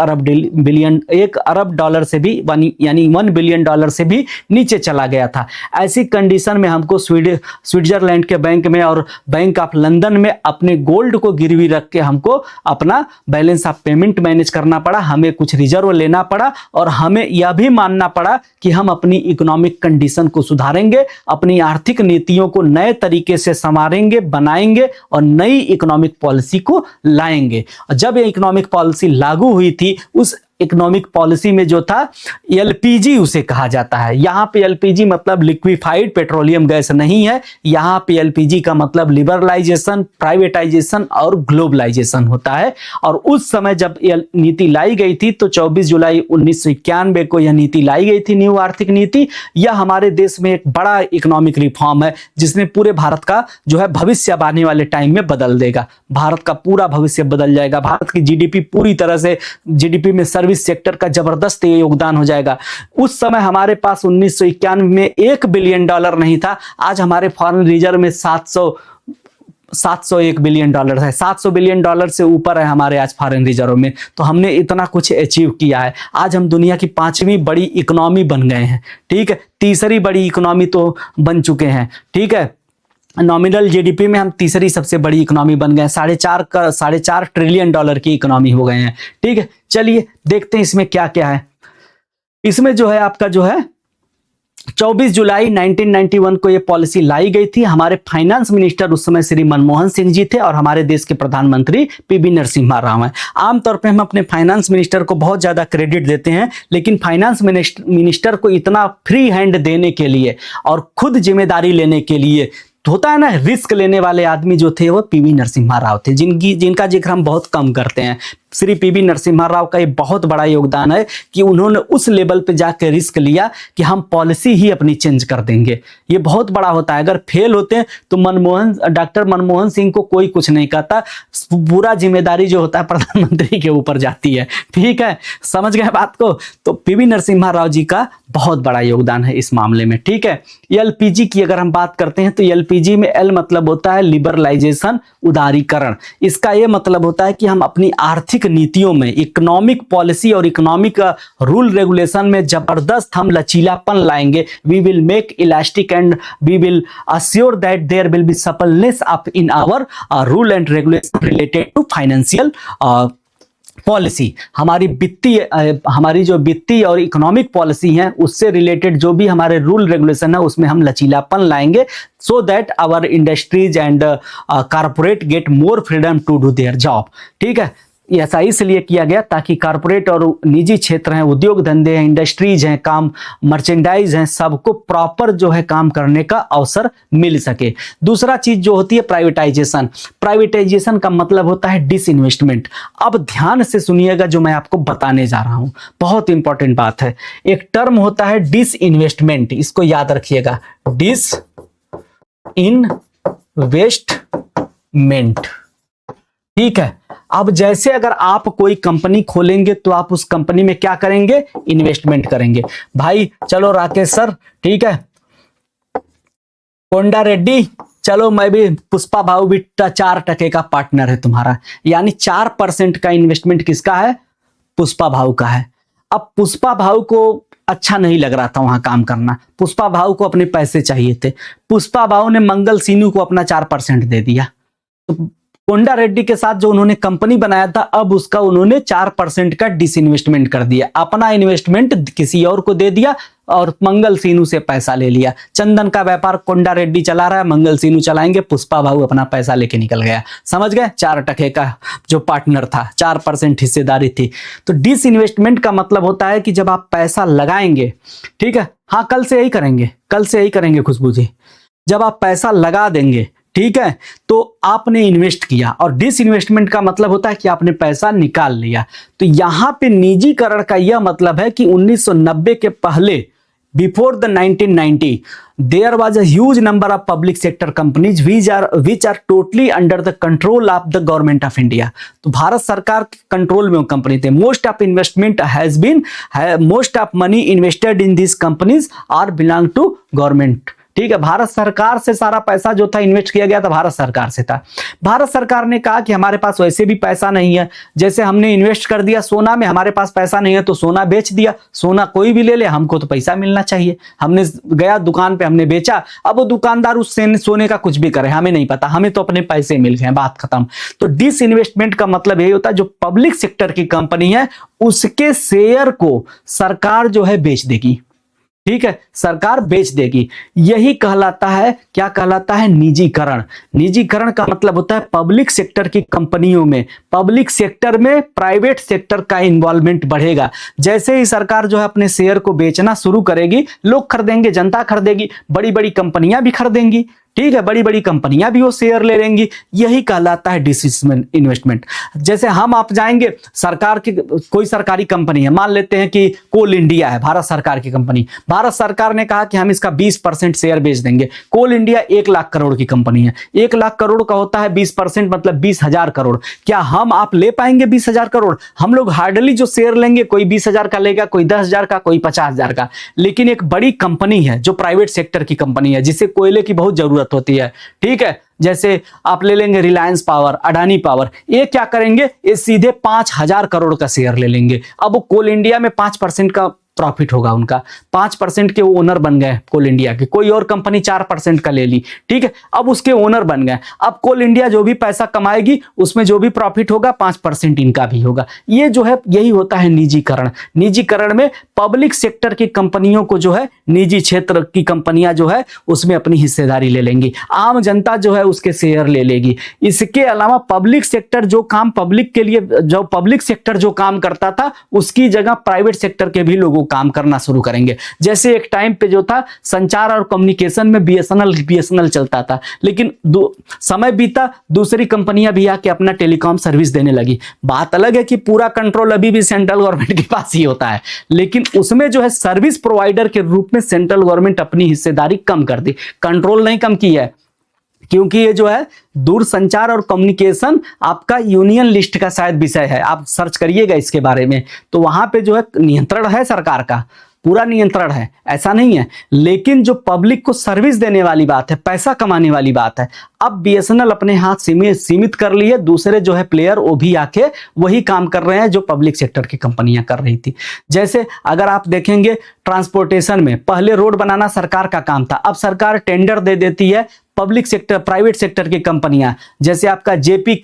अरब डॉलर से भी यानी $1 बिलियन से भी नीचे चला गया था। ऐसी कंडीशन में हमको स्विट्जरलैंड के बैंक में और बैंक ऑफ लंदन में अपने गोल्ड को गिरवी रख के हमको अपना बैलेंस ऑफ पेमेंट मैनेज करना पड़ा, हमें कुछ रिजर्व लेना पड़ा और हमें यह भी मानना पड़ा कि हम अपनी इकोनॉमिक कंडीशन को सुधारेंगे, अपनी आर्थिक नीतियों को नए तरीके से संवारेंगे, बनाएंगे और नई इकोनॉमिक पॉलिसी को लाएंगे। जब ये इकोनॉमिक पॉलिसी लागू हुई थी, उस इकोनॉमिक पॉलिसी में जो था एलपीजी उसे कहा जाता है। यहां पे एलपीजी मतलब लिक्विफाइड पेट्रोलियम गैस नहीं है, यहां पे एलपीजी का मतलब लिबरलाइजेशन, प्राइवेटाइजेशन और ग्लोबलाइजेशन होता है। और उस समय जब यह नीति लाई गई थी तो 24 जुलाई 1991 को यह नीति लाई गई थी, न्यू आर्थिक नीति। यह हमारे देश में एक बड़ा इकोनॉमिक रिफॉर्म है जिसने पूरे भारत का जो है भविष्य अब आने वाले टाइम में बदल देगा। भारत का पूरा भविष्य बदल जाएगा। भारत की जीडीपी पूरी तरह से, जीडीपी में सर्विस सेक्टर का जबरदस्त योगदान हो जाएगा। उस समय हमारे पास 1991 में $1 बिलियन नहीं था, आज हमारे फॉरेन रिजर्व में 701 बिलियन है। 700 बिलियन डॉलर से ऊपर है हमारे आज फॉरेन रिजर्व में। तो हमने इतना कुछ अचीव किया है। आज हम दुनिया की 5वीं बड़ी इकोनॉमी बन गए हैं, ठीक है। तीसरी बड़ी इकोनॉमी तो बन चुके हैं, ठीक है। नॉमिनल जीडीपी में हम तीसरी सबसे बड़ी इकोनॉमी बन गए हैं। 4.5 ट्रिलियन डॉलर की इकोनॉमी हो गए हैं, ठीक है। चलिए देखते हैं इसमें क्या क्या है। इसमें जो है आपका जो है 24 जुलाई 1991 को ये पॉलिसी लाई गई थी। हमारे फाइनेंस मिनिस्टर उस समय श्री मनमोहन सिंह जी थे और हमारे देश के प्रधानमंत्री पीवी नरसिम्हा राव हैं। आमतौर पे हम अपने फाइनेंस मिनिस्टर को बहुत ज्यादा क्रेडिट देते हैं, लेकिन फाइनेंस मिनिस्टर को इतना फ्री हैंड देने के लिए और खुद जिम्मेदारी लेने के लिए होता है ना, रिस्क लेने वाले आदमी जो थे वो पीवी नरसिम्हा राव थे, जिनका जिक्र हम बहुत कम करते हैं। श्री पीवी नरसिम्हा राव का ये बहुत बड़ा योगदान है कि उन्होंने उस लेवल पे जाकर रिस्क लिया कि हम पॉलिसी ही अपनी चेंज कर देंगे। ये बहुत बड़ा होता है। अगर फेल होते हैं तो डॉक्टर मनमोहन सिंह को कोई कुछ नहीं कहता, पूरा जिम्मेदारी जो होता है प्रधानमंत्री के ऊपर जाती है, ठीक है। समझ गए बात को। तो पीवी नरसिम्हा राव जी का बहुत बड़ा योगदान है इस मामले में, ठीक है। एलपीजी की अगर हम बात करते हैं तो एलपीजी में एल मतलब होता है लिबरलाइजेशन, उदारीकरण। इसका यह मतलब होता है कि हम अपनी आर्थिक नीतियों में, इकोनॉमिक पॉलिसी और इकोनॉमिक रूल रेगुलेशन में जबरदस्त हम लचीलापन लाएंगे। We will make elastic and we will assure that there will be suppleness of in our rule and regulation related to financial policy. हमारी जो वित्तीय और इकोनॉमिक पॉलिसी है उससे रिलेटेड जो भी हमारे रूल रेगुलेशन है उसमें हम लचीलापन लाएंगे, so that our industries and corporate get more freedom to do their job, ठीक है। ऐसा इसलिए किया गया ताकि कारपोरेट और निजी क्षेत्र हैं, उद्योग धंधे हैं, इंडस्ट्रीज हैं, काम मर्चेंडाइज हैं, सबको प्रॉपर जो है काम करने का अवसर मिल सके। दूसरा चीज जो होती है प्राइवेटाइजेशन। प्राइवेटाइजेशन का मतलब होता है डिसइन्वेस्टमेंट। अब ध्यान से सुनिएगा जो मैं आपको बताने जा रहा हूं, बहुत इंपॉर्टेंट बात है। एक टर्म होता है डिसइन्वेस्टमेंट, इसको याद रखिएगा, डिसइन्वेस्टमेंट, ठीक है। अब जैसे अगर आप कोई कंपनी खोलेंगे तो आप उस कंपनी में क्या करेंगे, इन्वेस्टमेंट करेंगे। भाई चलो राकेश सर, ठीक है, कोंडा रेड्डी, चलो मैं भी, पुष्पा भाऊ भी 4% का पार्टनर है तुम्हारा, यानी 4% का इन्वेस्टमेंट किसका है, पुष्पा भाऊ का है। अब पुष्पा भाऊ को अच्छा नहीं लग रहा था वहां काम करना, पुष्पा भाऊ को अपने पैसे चाहिए थे। पुष्पा भाऊ ने मंगल सीनू को अपना 4% दे दिया। तो कोंडा रेड्डी के साथ जो उन्होंने कंपनी बनाया था, अब उसका उन्होंने 4% का डिसइन्वेस्टमेंट कर दिया, अपना इन्वेस्टमेंट किसी और को दे दिया और मंगल सीनू से पैसा ले लिया। चंदन का व्यापार कोंडा रेड्डी चला रहा है, मंगल सीनू चलाएंगे, पुष्पा भाऊ अपना पैसा लेके निकल गया। समझ गए? 4 टके का जो पार्टनर था, 4% हिस्सेदारी थी। तो डिसइन्वेस्टमेंट का मतलब होता है कि जब आप पैसा लगाएंगे, ठीक है, हाँ कल से यही करेंगे, कल से यही करेंगे खुशबू जी, जब आप पैसा लगा देंगे, ठीक है, तो आपने इन्वेस्ट किया, और डिसइन्वेस्टमेंट का मतलब होता है कि आपने पैसा निकाल लिया। तो यहां पे निजीकरण का यह मतलब है कि 1990 के पहले, before the 1990, there was a huge number of public sector companies which are totally under the control of the government of India। तो भारत सरकार के कंट्रोल में वो कंपनी थे। most of money invested in these companies are belong to government। ठीक है, भारत सरकार से सारा पैसा जो था इन्वेस्ट किया गया था, भारत सरकार से था। भारत सरकार ने कहा कि हमारे पास वैसे भी पैसा नहीं है, जैसे हमने इन्वेस्ट कर दिया सोना में, हमारे पास पैसा नहीं है तो सोना बेच दिया। सोना कोई भी ले ले, हमको तो पैसा मिलना चाहिए। हमने गया दुकान पे, हमने बेचा, अब वो दुकानदार उस सोने का कुछ भी करे, हमें नहीं पता, हमें तो अपने पैसे मिल गए, बात खत्म। तो डिसइन्वेस्टमेंट का मतलब यही होता है, जो पब्लिक सेक्टर की कंपनी है उसके शेयर को सरकार जो है बेच देगी। ठीक है, सरकार बेच देगी। यही कहलाता है, क्या कहलाता है? निजीकरण। निजीकरण का मतलब होता है पब्लिक सेक्टर की कंपनियों में, पब्लिक सेक्टर में प्राइवेट सेक्टर का इन्वॉल्वमेंट बढ़ेगा। जैसे ही सरकार जो है अपने शेयर को बेचना शुरू करेगी, लोग खरीदेंगे, जनता खरीदेगी, बड़ी बड़ी कंपनियां भी खरीदेंगी। ठीक है, बड़ी बड़ी कंपनियां भी वो शेयर ले लेंगी। यही कहलाता है डिसइन्वेस्टमेंट। जैसे हम आप जाएंगे, सरकार की कोई सरकारी कंपनी है, मान लेते हैं कि कोल इंडिया है, भारत सरकार की कंपनी। भारत सरकार ने कहा कि हम इसका 20% शेयर बेच देंगे। कोल इंडिया 1 लाख करोड़ की कंपनी है। 1 लाख करोड़ का होता है 20%, मतलब 20,000 करोड़। क्या हम आप ले पाएंगे 20,000 करोड़? हम लोग हार्डली जो शेयर लेंगे, कोई 20,000 का लेगा, कोई 10,000 का, कोई 50,000 का। लेकिन एक बड़ी कंपनी है जो प्राइवेट सेक्टर की कंपनी है, जिसे कोयले की बहुत जरूरत होती है, ठीक है, जैसे आप ले लेंगे रिलायंस पावर, अडानी पावर, ये क्या करेंगे? ये सीधे 5,000 करोड़ का शेयर ले लेंगे। अब वो कोल इंडिया में 5% का प्रॉफिट होगा उनका, 5% के वो ओनर बन गए कोल इंडिया के। कोई और कंपनी 4% का ले ली, ठीक है, अब उसके ओनर बन गए। अब कोल इंडिया जो भी पैसा कमाएगी, उसमें जो भी प्रॉफिट होगा 5% इनका भी होगा। ये जो है, यही होता है निजीकरण। निजीकरण में पब्लिक सेक्टर की कंपनियों को जो है, निजी क्षेत्र की कंपनियां जो है उसमें अपनी हिस्सेदारी ले लेंगी, आम जनता जो है उसके शेयर ले लेगी। इसके अलावा पब्लिक सेक्टर जो काम पब्लिक के लिए, जो पब्लिक सेक्टर जो काम करता था, उसकी जगह प्राइवेट सेक्टर के भी लोगों काम करना शुरू करेंगे। जैसे एक टाइम पे जो था, संचार और कम्युनिकेशन में बीएसएनएल चलता था, लेकिन समय बीता, दूसरी कंपनियां भी आके अपना टेलीकॉम सर्विस देने लगी। बात अलग है कि पूरा कंट्रोल अभी भी सेंट्रल गवर्नमेंट के पास ही होता है, लेकिन उसमें जो है सर्विस प्रोवाइडर के रूप में सेंट्रल गवर्नमेंट अपनी हिस्सेदारी कम कर दी, कंट्रोल नहीं कम की है। क्योंकि ये जो है दूरसंचार और कम्युनिकेशन आपका यूनियन लिस्ट का शायद विषय है, आप सर्च करिएगा इसके बारे में, तो वहां पे जो है नियंत्रण है सरकार का, पूरा नियंत्रण है, ऐसा नहीं है। लेकिन जो पब्लिक को सर्विस देने वाली बात है, पैसा कमाने वाली बात है, अब बीएसएनएल अपने हाथ सीमित कर लिए। दूसरे जो है प्लेयर वो भी आके वही काम कर रहे हैं जो पब्लिक सेक्टर की कंपनियां कर रही थी। जैसे अगर आप देखेंगे ट्रांसपोर्टेशन में, पहले रोड बनाना सरकार का काम था, अब सरकार टेंडर दे देती है पब्लिक सेक्टर, प्राइवेट सेक्टर की कंपनियां, जैसे आपका जेपी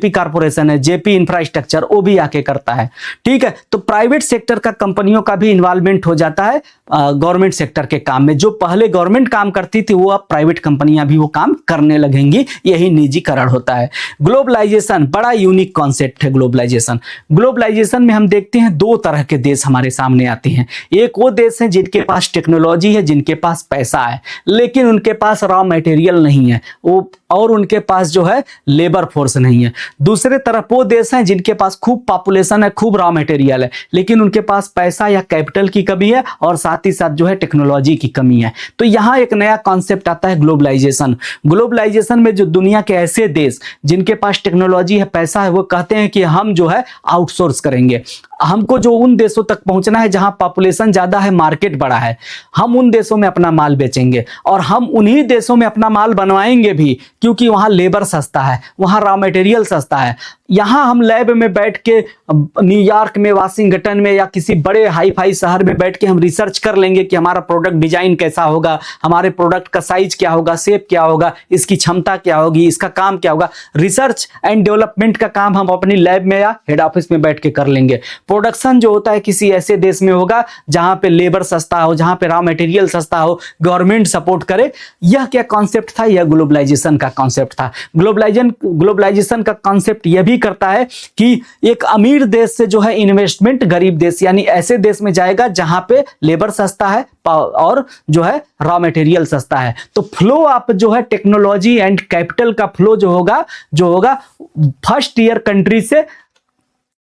कारपोरेशन है, जेपी इंफ्रास्ट्रक्चर, वो भी आके करता है। ठीक है, तो प्राइवेट सेक्टर का कंपनियों का भी इन्वॉल्वमेंट हो जाता है गवर्नमेंट सेक्टर के काम में। जो पहले गवर्नमेंट काम करती थी, वो अब प्राइवेट कंपनियां भी वो काम करने लगेंगी। यही निजीकरण होता है। ग्लोबलाइजेशन बड़ा यूनिक कॉन्सेप्ट है। ग्लोबलाइजेशन में हम देखते हैं 2 तरह के देश हमारे सामने आते हैं। एक वो देश है जिनके पास टेक्नोलॉजी है, जिनके पास पैसा है, लेकिन उनके पास रॉ मटेरियल नहीं है, वो और उनके पास जो है लेबर फोर्स नहीं है। दूसरे तरफ वो देश हैं जिनके पास खूब पॉपुलेशन है, खूब रॉ मटेरियल है, लेकिन उनके पास पैसा या कैपिटल की कमी है, और साथ ही साथ जो है टेक्नोलॉजी की कमी है। तो यहाँ एक नया कॉन्सेप्ट आता है ग्लोबलाइजेशन। ग्लोबलाइजेशन में जो दुनिया के ऐसे देश जिनके पास टेक्नोलॉजी है, पैसा है, वो कहते हैं कि हम जो है आउटसोर्स करेंगे। हमको जो उन देशों तक पहुंचना है जहां पॉपुलेशन ज्यादा है, मार्केट बड़ा है, हम उन देशों में अपना माल बेचेंगे, और हम उन्हीं देशों में अपना माल बनवाएंगे भी, क्योंकि वहां लेबर सस्ता है, वहां रॉ मटेरियल सस्ता है। यहाँ हम लैब में बैठ के न्यूयॉर्क में, वाशिंगटन में या किसी बड़े हाई फाई शहर में बैठ के हम रिसर्च कर लेंगे कि हमारा प्रोडक्ट डिजाइन कैसा होगा, हमारे प्रोडक्ट का साइज क्या होगा, शेप क्या होगा, इसकी क्षमता क्या होगी, इसका काम क्या होगा। रिसर्च एंड डेवलपमेंट का काम हम अपनी लैब में या हेड ऑफिस में बैठ के कर लेंगे। प्रोडक्शन जो होता है किसी ऐसे देश में होगा जहां पे लेबर सस्ता हो, जहां पे रॉ मटेरियल सस्ता हो, गवर्नमेंट सपोर्ट करे। यह क्या कॉन्सेप्ट था? यह ग्लोबलाइजेशन का कॉन्सेप्ट था। ग्लोबलाइजेशन का कॉन्सेप्ट यह भी करता है कि एक अमीर देश से जो है इन्वेस्टमेंट गरीब देश यानी ऐसे देश में जाएगा जहां पे लेबर सस्ता है और जो है रॉ मटेरियल सस्ता है। तो फ्लो ऑफ जो है टेक्नोलॉजी एंड कैपिटल का फ्लो जो होगा फर्स्ट ईयर कंट्री से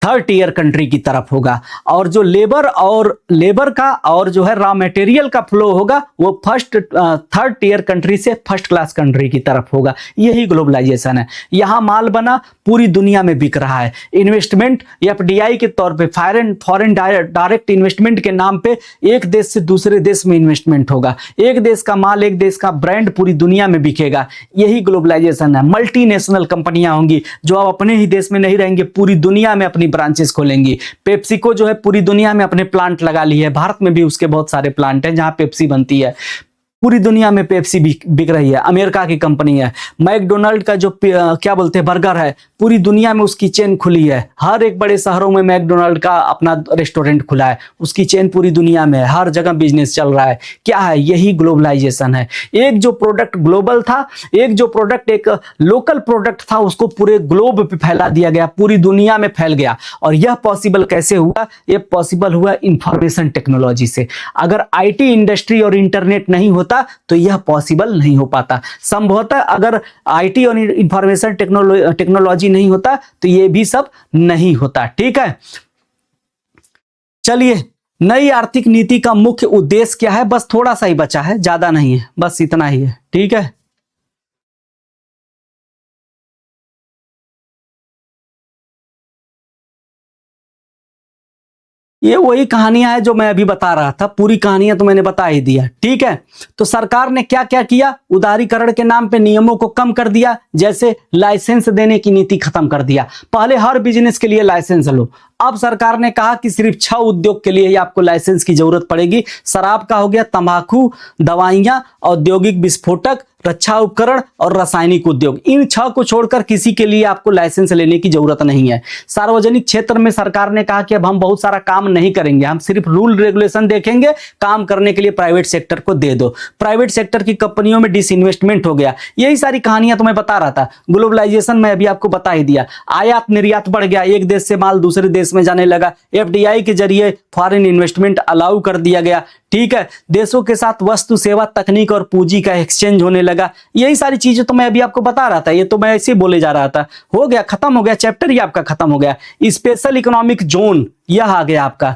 थर्ड ईयर कंट्री की तरफ होगा, और जो लेबर का और जो है रॉ मटेरियल का फ्लो होगा वो थर्ड ईयर कंट्री से फर्स्ट क्लास कंट्री की तरफ होगा। यही ग्लोबलाइजेशन है। यहां माल बना पूरी दुनिया में बिक रहा है। इन्वेस्टमेंट एफडीआई के तौर पे फॉरेन डायरेक्ट इन्वेस्टमेंट के नाम पे एक देश से दूसरे देश में इन्वेस्टमेंट होगा। एक देश का माल, एक देश का ब्रांड पूरी दुनिया में बिकेगा। यही ग्लोबलाइजेशन है। मल्टीनेशनल कंपनियां होंगी जो अब अपने ही देश में नहीं रहेंगे, पूरी दुनिया में अपनी ब्रांचेस खोलेंगी। पेप्सिको जो है पूरी दुनिया में अपने प्लांट लगा ली है। भारत में भी उसके बहुत सारे प्लांट हैं जहां पेप्सी बनती है। पूरी दुनिया में पेप्सी बिक रही है। अमेरिका की कंपनी है। मैकडोनाल्ड का जो क्या बोलते हैं बर्गर है, पूरी दुनिया में उसकी चेन खुली है। हर एक बड़े शहरों में मैकडोनाल्ड का अपना रेस्टोरेंट खुला है। उसकी चेन पूरी दुनिया में है। हर जगह बिजनेस चल रहा है। क्या है? यही ग्लोबलाइजेशन है। एक जो प्रोडक्ट ग्लोबल था, एक जो प्रोडक्ट एक लोकल प्रोडक्ट था, उसको पूरे ग्लोब पे फैला दिया गया, पूरी दुनिया में फैल गया। और यह पॉसिबल कैसे हुआ? यह पॉसिबल हुआ इंफॉर्मेशन टेक्नोलॉजी से। अगर आईटी इंडस्ट्री और इंटरनेट नहीं होता तो यह पॉसिबल नहीं हो पाता। संभवतः अगर आईटी और इंफॉर्मेशन टेक्नोलॉजी नहीं होता तो यह भी सब नहीं होता। ठीक है, चलिए, नई आर्थिक नीति का मुख्य उद्देश्य क्या है? बस थोड़ा सा ही बचा है, ज्यादा नहीं है, बस इतना ही है। ठीक है, ये वही कहानियां है जो मैं अभी बता रहा था। पूरी कहानियां तो मैंने बता ही दिया। ठीक है, तो सरकार ने क्या क्या किया? उदारीकरण के नाम पे नियमों को कम कर दिया। जैसे लाइसेंस देने की नीति खत्म कर दिया। पहले हर बिजनेस के लिए लाइसेंस लो। अब सरकार ने कहा कि सिर्फ 6 उद्योग के लिए ही आपको लाइसेंस की जरूरत पड़ेगी। शराब का हो गया, तंबाकू, दवाइयां, औद्योगिक विस्फोटक, रक्षा उपकरण और रासायनिक उद्योग। इन 6 को छोड़कर किसी के लिए आपको लाइसेंस लेने की जरूरत नहीं है। सार्वजनिक क्षेत्र में सरकार ने कहा कि अब हम बहुत सारा काम नहीं करेंगे, हम सिर्फ रूल रेगुलेशन देखेंगे। काम करने के लिए प्राइवेट सेक्टर को दे दो। प्राइवेट सेक्टर की कंपनियों में डिसइन्वेस्टमेंट हो गया। यही सारी कहानियां तो मैं बता रहा था। ग्लोबलाइजेशन में अभी आपको बता ही दिया। आयात निर्यात बढ़ गया। एक देश से माल दूसरे देश में जाने लगा। एफडीआई के जरिए फॉरेन इन्वेस्टमेंट अलाउ कर दिया गया। ठीक है, देशों के साथ वस्तु, सेवा, तकनीक और पूंजी का एक्सचेंज होने लगा। यही सारी चीजें तो मैं अभी आपको बता रहा था। ये तो मैं ऐसे बोले जा रहा था। हो गया, खत्म हो गया, चैप्टर ही आपका खत्म हो गया। स्पेशल इकोनॉमिक जोन यह आ गया आपका।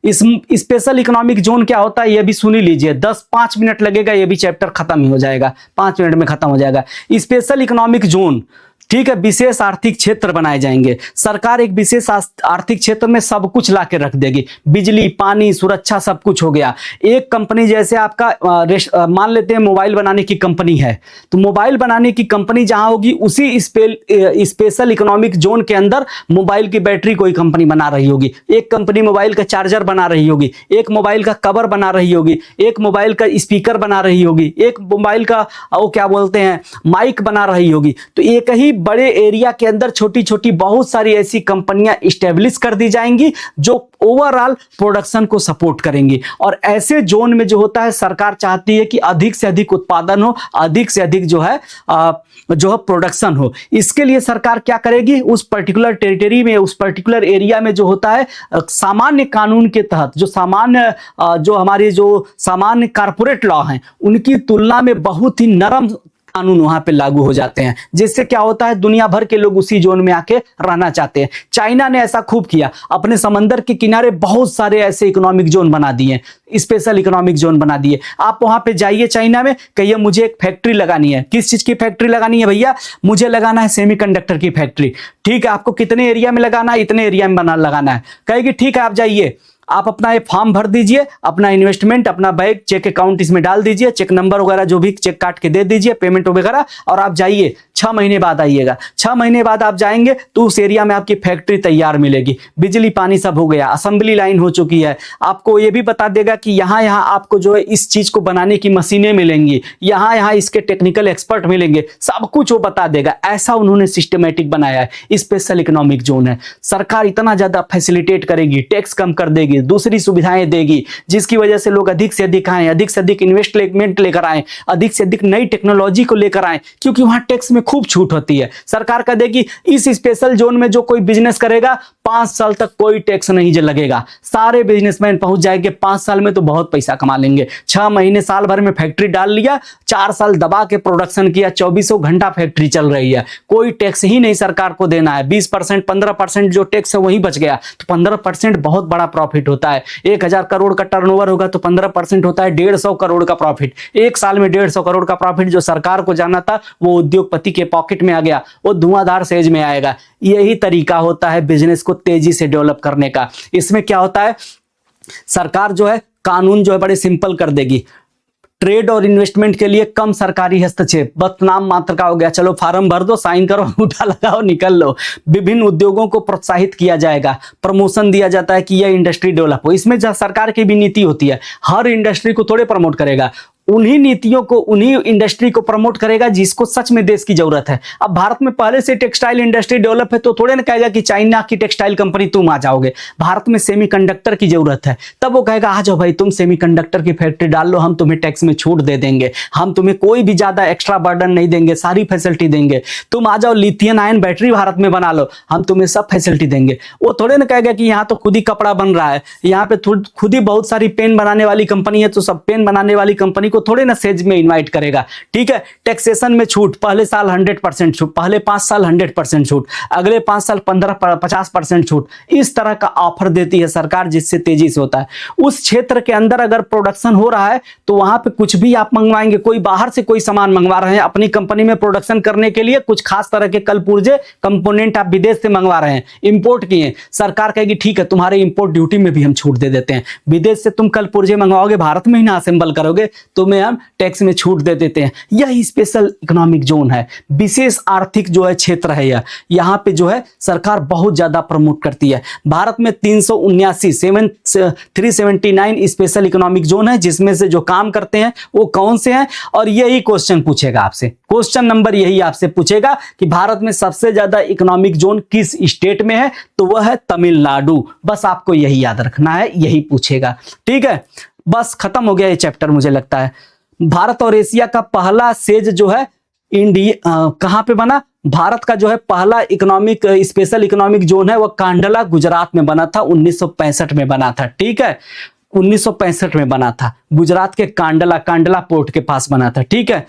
इस स्पेशल इकोनॉमिक जोन क्या होता है ये भी सुन ही लीजिए। 5 मिनट लगेगा, ये भी चैप्टर खत्म ही हो जाएगा। 5 मिनट में खत्म हो जाएगा। स्पेशल इकोनॉमिक जोन, ठीक है, विशेष आर्थिक क्षेत्र बनाए जाएंगे। सरकार एक विशेष आर्थिक क्षेत्र में सब कुछ ला के रख देगी। बिजली, पानी, सुरक्षा, सब कुछ हो गया। एक कंपनी जैसे आपका मान लेते हैं मोबाइल बनाने की कंपनी है, तो मोबाइल बनाने की कंपनी जहां होगी उसी स्पेशल इकोनॉमिक जोन के अंदर मोबाइल की बैटरी कोई कंपनी बना रही होगी। एक कंपनी मोबाइल का चार्जर बना रही होगी। एक मोबाइल का कवर बना रही होगी। एक मोबाइल का स्पीकर बना रही होगी। एक मोबाइल का वो क्या बोलते हैं माइक बना रही होगी। तो एक ही बड़े एरिया के अंदर छोटी छोटी बहुत सारी ऐसी कंपनियां स्टैब्लिश कर दी जाएंगी जो ओवरऑल प्रोडक्शन को सपोर्ट करेंगी। और ऐसे जोन में जो होता है सरकार चाहती है कि अधिक से अधिक उत्पादन हो, अधिक से अधिक जो है प्रोडक्शन हो। इसके लिए सरकार क्या करेगी? उस पर्टिकुलर टेरिटरी में, उस पर्टिकुलर एरिया में जो होता है सामान्य कानून के तहत जो हमारे जो सामान्य कारपोरेट लॉ हैं उनकी तुलना में बहुत ही नरम कानून वहां पे लागू हो जाते हैं। जिससे क्या होता है दुनिया भर के लोग उसी जोन में आके रहना चाहते हैं। चाइना ने ऐसा खूब किया। अपने समंदर के किनारे बहुत सारे ऐसे इकोनॉमिक जोन बना दिए, स्पेशल इकोनॉमिक जोन बना दिए। आप वहां पे जाइए चाइना में, कहिए मुझे एक फैक्ट्री लगानी है। किस चीज की फैक्ट्री लगानी है भैया? मुझे लगाना है सेमीकंडक्टर की फैक्ट्री। ठीक है, आपको कितने एरिया में लगाना है? इतने एरिया में लगाना है। कहेगी ठीक है आप जाइए। आप अपना ये फॉर्म भर दीजिए, अपना इन्वेस्टमेंट, अपना बैंक चेक अकाउंट इसमें डाल दीजिए, चेक नंबर वगैरह जो भी चेक काट के दे दीजिए, पेमेंट वगैरह, और आप जाइए 6 महीने बाद आइएगा। 6 महीने बाद आप जाएंगे तो उस एरिया में आपकी फैक्ट्री तैयार मिलेगी, बिजली पानी सब हो गया, असेंबली लाइन हो चुकी है। आपको ये भी बता देगा कि यहाँ यहाँ आपको जो है इस चीज को बनाने की मशीनें मिलेंगी, यहाँ यहाँ इसके टेक्निकल एक्सपर्ट मिलेंगे, सब कुछ वो बता देगा। ऐसा उन्होंने सिस्टमेटिक बनाया है। स्पेशल इकोनॉमिक जोन है। सरकार इतना ज्यादा फैसिलिटेट करेगी, टैक्स कम कर देगी, दूसरी सुविधाएं देगी, जिसकी वजह से लोग अधिक से अधिक आए, अधिक से अधिक इन्वेस्टमेंट लेकर आए, अधिक से अधिक नई टेक्नोलॉजी को लेकर आए, क्योंकि वहां टैक्स में खूब छूट होती है। सरकार कह देगी इस स्पेशल जोन में जो कोई बिजनेस करेगा 5 साल तक कोई टैक्स नहीं लगेगा। सारे बिजनेसमैन पहुंच जाएंगे, 5 साल में तो बहुत पैसा कमा लेंगे। 6 महीने साल भर में फैक्ट्री डाल लिया, 4 साल दबा के प्रोडक्शन किया, 24 घंटा फैक्ट्री चल रही है, कोई टैक्स ही नहीं सरकार को देना है। 20% 15% जो टैक्स है वही बच गया, तो 15% बहुत बड़ा प्रॉफिट होता है। 1000 करोड़ का टर्नओवर होगा तो 15% होता है 150 करोड़ का प्रॉफिट। एक साल में 150 करोड़ का प्रॉफिट जो सरकार को जाना था वो उद्योगपति के पॉकेट में आ गया, वो धुआंधार सेज में आएगा। यही तरीका होता है बिजनेस को तेजी से डेवलप करने का। इसमें क्या होता है, सरकार जो है कानून जो है बड़े सिंपल कर देगी। ट्रेड और इन्वेस्टमेंट के लिए कम सरकारी हस्तक्षेप, बस नाम मात्र का हो गया, चलो फार्म भर दो, साइन करो, अंगूठा लगाओ, निकल लो। विभिन्न उद्योगों को प्रोत्साहित किया जाएगा, प्रमोशन दिया जाता है कि यह इंडस्ट्री डेवलप हो। इसमें सरकार की भी नीति होती है, हर इंडस्ट्री को थोड़े प्रमोट करेगा, उन्हीं नीतियों को, उन्हीं इंडस्ट्री को प्रमोट करेगा जिसको सच में देश की जरूरत है। अब भारत में पहले से टेक्सटाइल इंडस्ट्री डेवलप है तो थोड़े ना कहेगा कि चाइना की टेक्सटाइल कंपनी तुम आ जाओगे। भारत में सेमीकंडक्टर की जरूरत है, तब वो कहेगा आ जाओ भाई तुम सेमीकंडक्टर की फैक्ट्री डाल लो, हम तुम्हें टैक्स में छूट दे देंगे, हम तुम्हें कोई भी ज्यादा एक्स्ट्रा बर्डन नहीं देंगे, सारी फैसिलिटी देंगे। तुम आ जाओ लिथियम आयन बैटरी भारत में बना लो, हम तुम्हें सब फैसिलिटी देंगे। वो थोड़े ना कहेगा कि यहाँ तो खुद ही कपड़ा बन रहा है, यहाँ पे खुद ही बहुत सारी पेन बनाने वाली कंपनी है, तो सब पेन बनाने वाली कंपनी को थोड़े ना सेज में इनवाइट करेगा। ठीक है, टैक्सेशन में छूट, पहले साल 100% छूट, पहले 5 साल 100% छूट, अगले 5 साल 50% छूट। इस तरह का ऑफर देती है सरकार जिससे तेजी से होता है। उस क्षेत्र के अंदर अगर प्रोडक्शन हो रहा है तो वहां पे कुछ भी आप मंगवाएंगे, कोई बाहर से कोई सामान मंगवा रहे हैं अपनी कंपनी में प्रोडक्शन करने के लिए, कुछ खास तरह के कल पुर्जे कंपोनेंट आप विदेश से मंगवा रहे हैं, इंपोर्ट किए, सरकार कहेगी ठीक है तुम्हारे इंपोर्ट ड्यूटी में भी हम छूट दे देते हैं। विदेश से तुम कल पुर्जे मंगवाओगे, भारत में ही ना असेंबल करोगे, तुम्हें हम टैक्स में छूट दे देते हैं। यह स्पेशल इकोनॉमिक जोन है, विशेष आर्थिक जो है क्षेत्र है यह। यहाँ पे जो है सरकार बहुत ज्यादा प्रमोट करती है। भारत में 379 स्पेशल इकोनॉमिक जोन है, जिसमें से जो काम करते हैं वो कौन से हैं, और यही क्वेश्चन पूछेगा आपसे। क्वेश्चन नंबर यही आपसे पूछेगा कि भारत में सबसे ज्यादा इकोनॉमिक जोन किस स्टेट में है, तो वह है तमिलनाडु। बस आपको यही याद रखना है, यही पूछेगा। ठीक है, बस खत्म हो गया ये चैप्टर मुझे लगता है। भारत और एशिया का पहला सेज जो है इंडिया कहां पे बना, भारत का जो है पहला इकोनॉमिक स्पेशल इकोनॉमिक जोन है वह कांडला गुजरात में बना था, 1965 में बना था। ठीक है, 1965 में बना था, गुजरात के कांडला पोर्ट के पास बना था। ठीक है,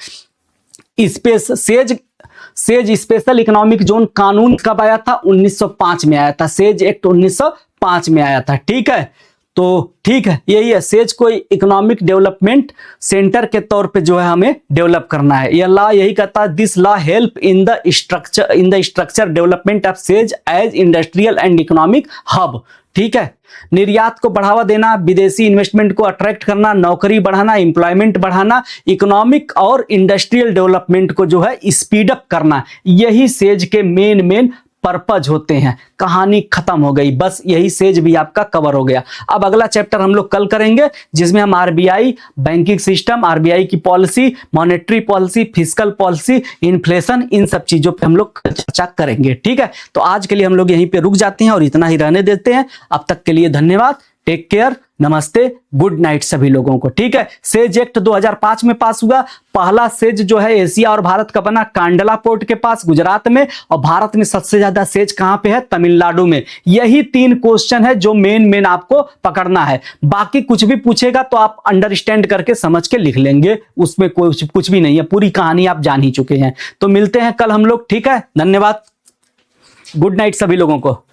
सेज स्पेशल इकोनॉमिक जोन कानून कब आया था, 1905 में आया था। सेज एक्ट 1905 में आया था। ठीक है, तो ठीक है, यही है, सेज को इकोनॉमिक डेवलपमेंट सेंटर के तौर पे जो है हमें डेवलप करना है। यह लॉ यही कहता है, this law help in the structure development of SEZ as industrial and economic hub. ठीक है, निर्यात को बढ़ावा देना, विदेशी इन्वेस्टमेंट को अट्रैक्ट करना, नौकरी बढ़ाना, एम्प्लॉयमेंट बढ़ाना, इकोनॉमिक और इंडस्ट्रियल डेवलपमेंट को जो है स्पीड अप करना, यही सेज के मेन पर्पज होते हैं। कहानी खत्म हो गई, बस यही सेज भी आपका कवर हो गया। अब अगला चैप्टर हम लोग कल करेंगे, जिसमें हम आरबीआई, बैंकिंग सिस्टम, आरबीआई की policy, monetary policy, fiscal policy, inflation, इन सब चीजों पे हम लोग चर्चा करेंगे। ठीक है, तो आज के लिए हम लोग यहीं पे रुक जाते हैं और इतना ही रहने देते हैं। अब तक के लिए धन्यवाद, टेक केयर, नमस्ते, गुड नाइट सभी लोगों को। ठीक है, सेज एक्ट 2005 में पास हुआ। पहला सेज जो है एशिया और भारत का बना कांडला पोर्ट के पास गुजरात में, और भारत में सबसे ज्यादा सेज कहां पे है, तमिलनाडु में। यही 3 क्वेश्चन है जो मेन आपको पकड़ना है। बाकी कुछ भी पूछेगा तो आप अंडरस्टैंड करके समझ के लिख लेंगे, उसमें कुछ भी नहीं है, पूरी कहानी आप जान ही चुके हैं। तो मिलते हैं कल हम लोग। ठीक है, धन्यवाद, गुड नाइट सभी लोगों को।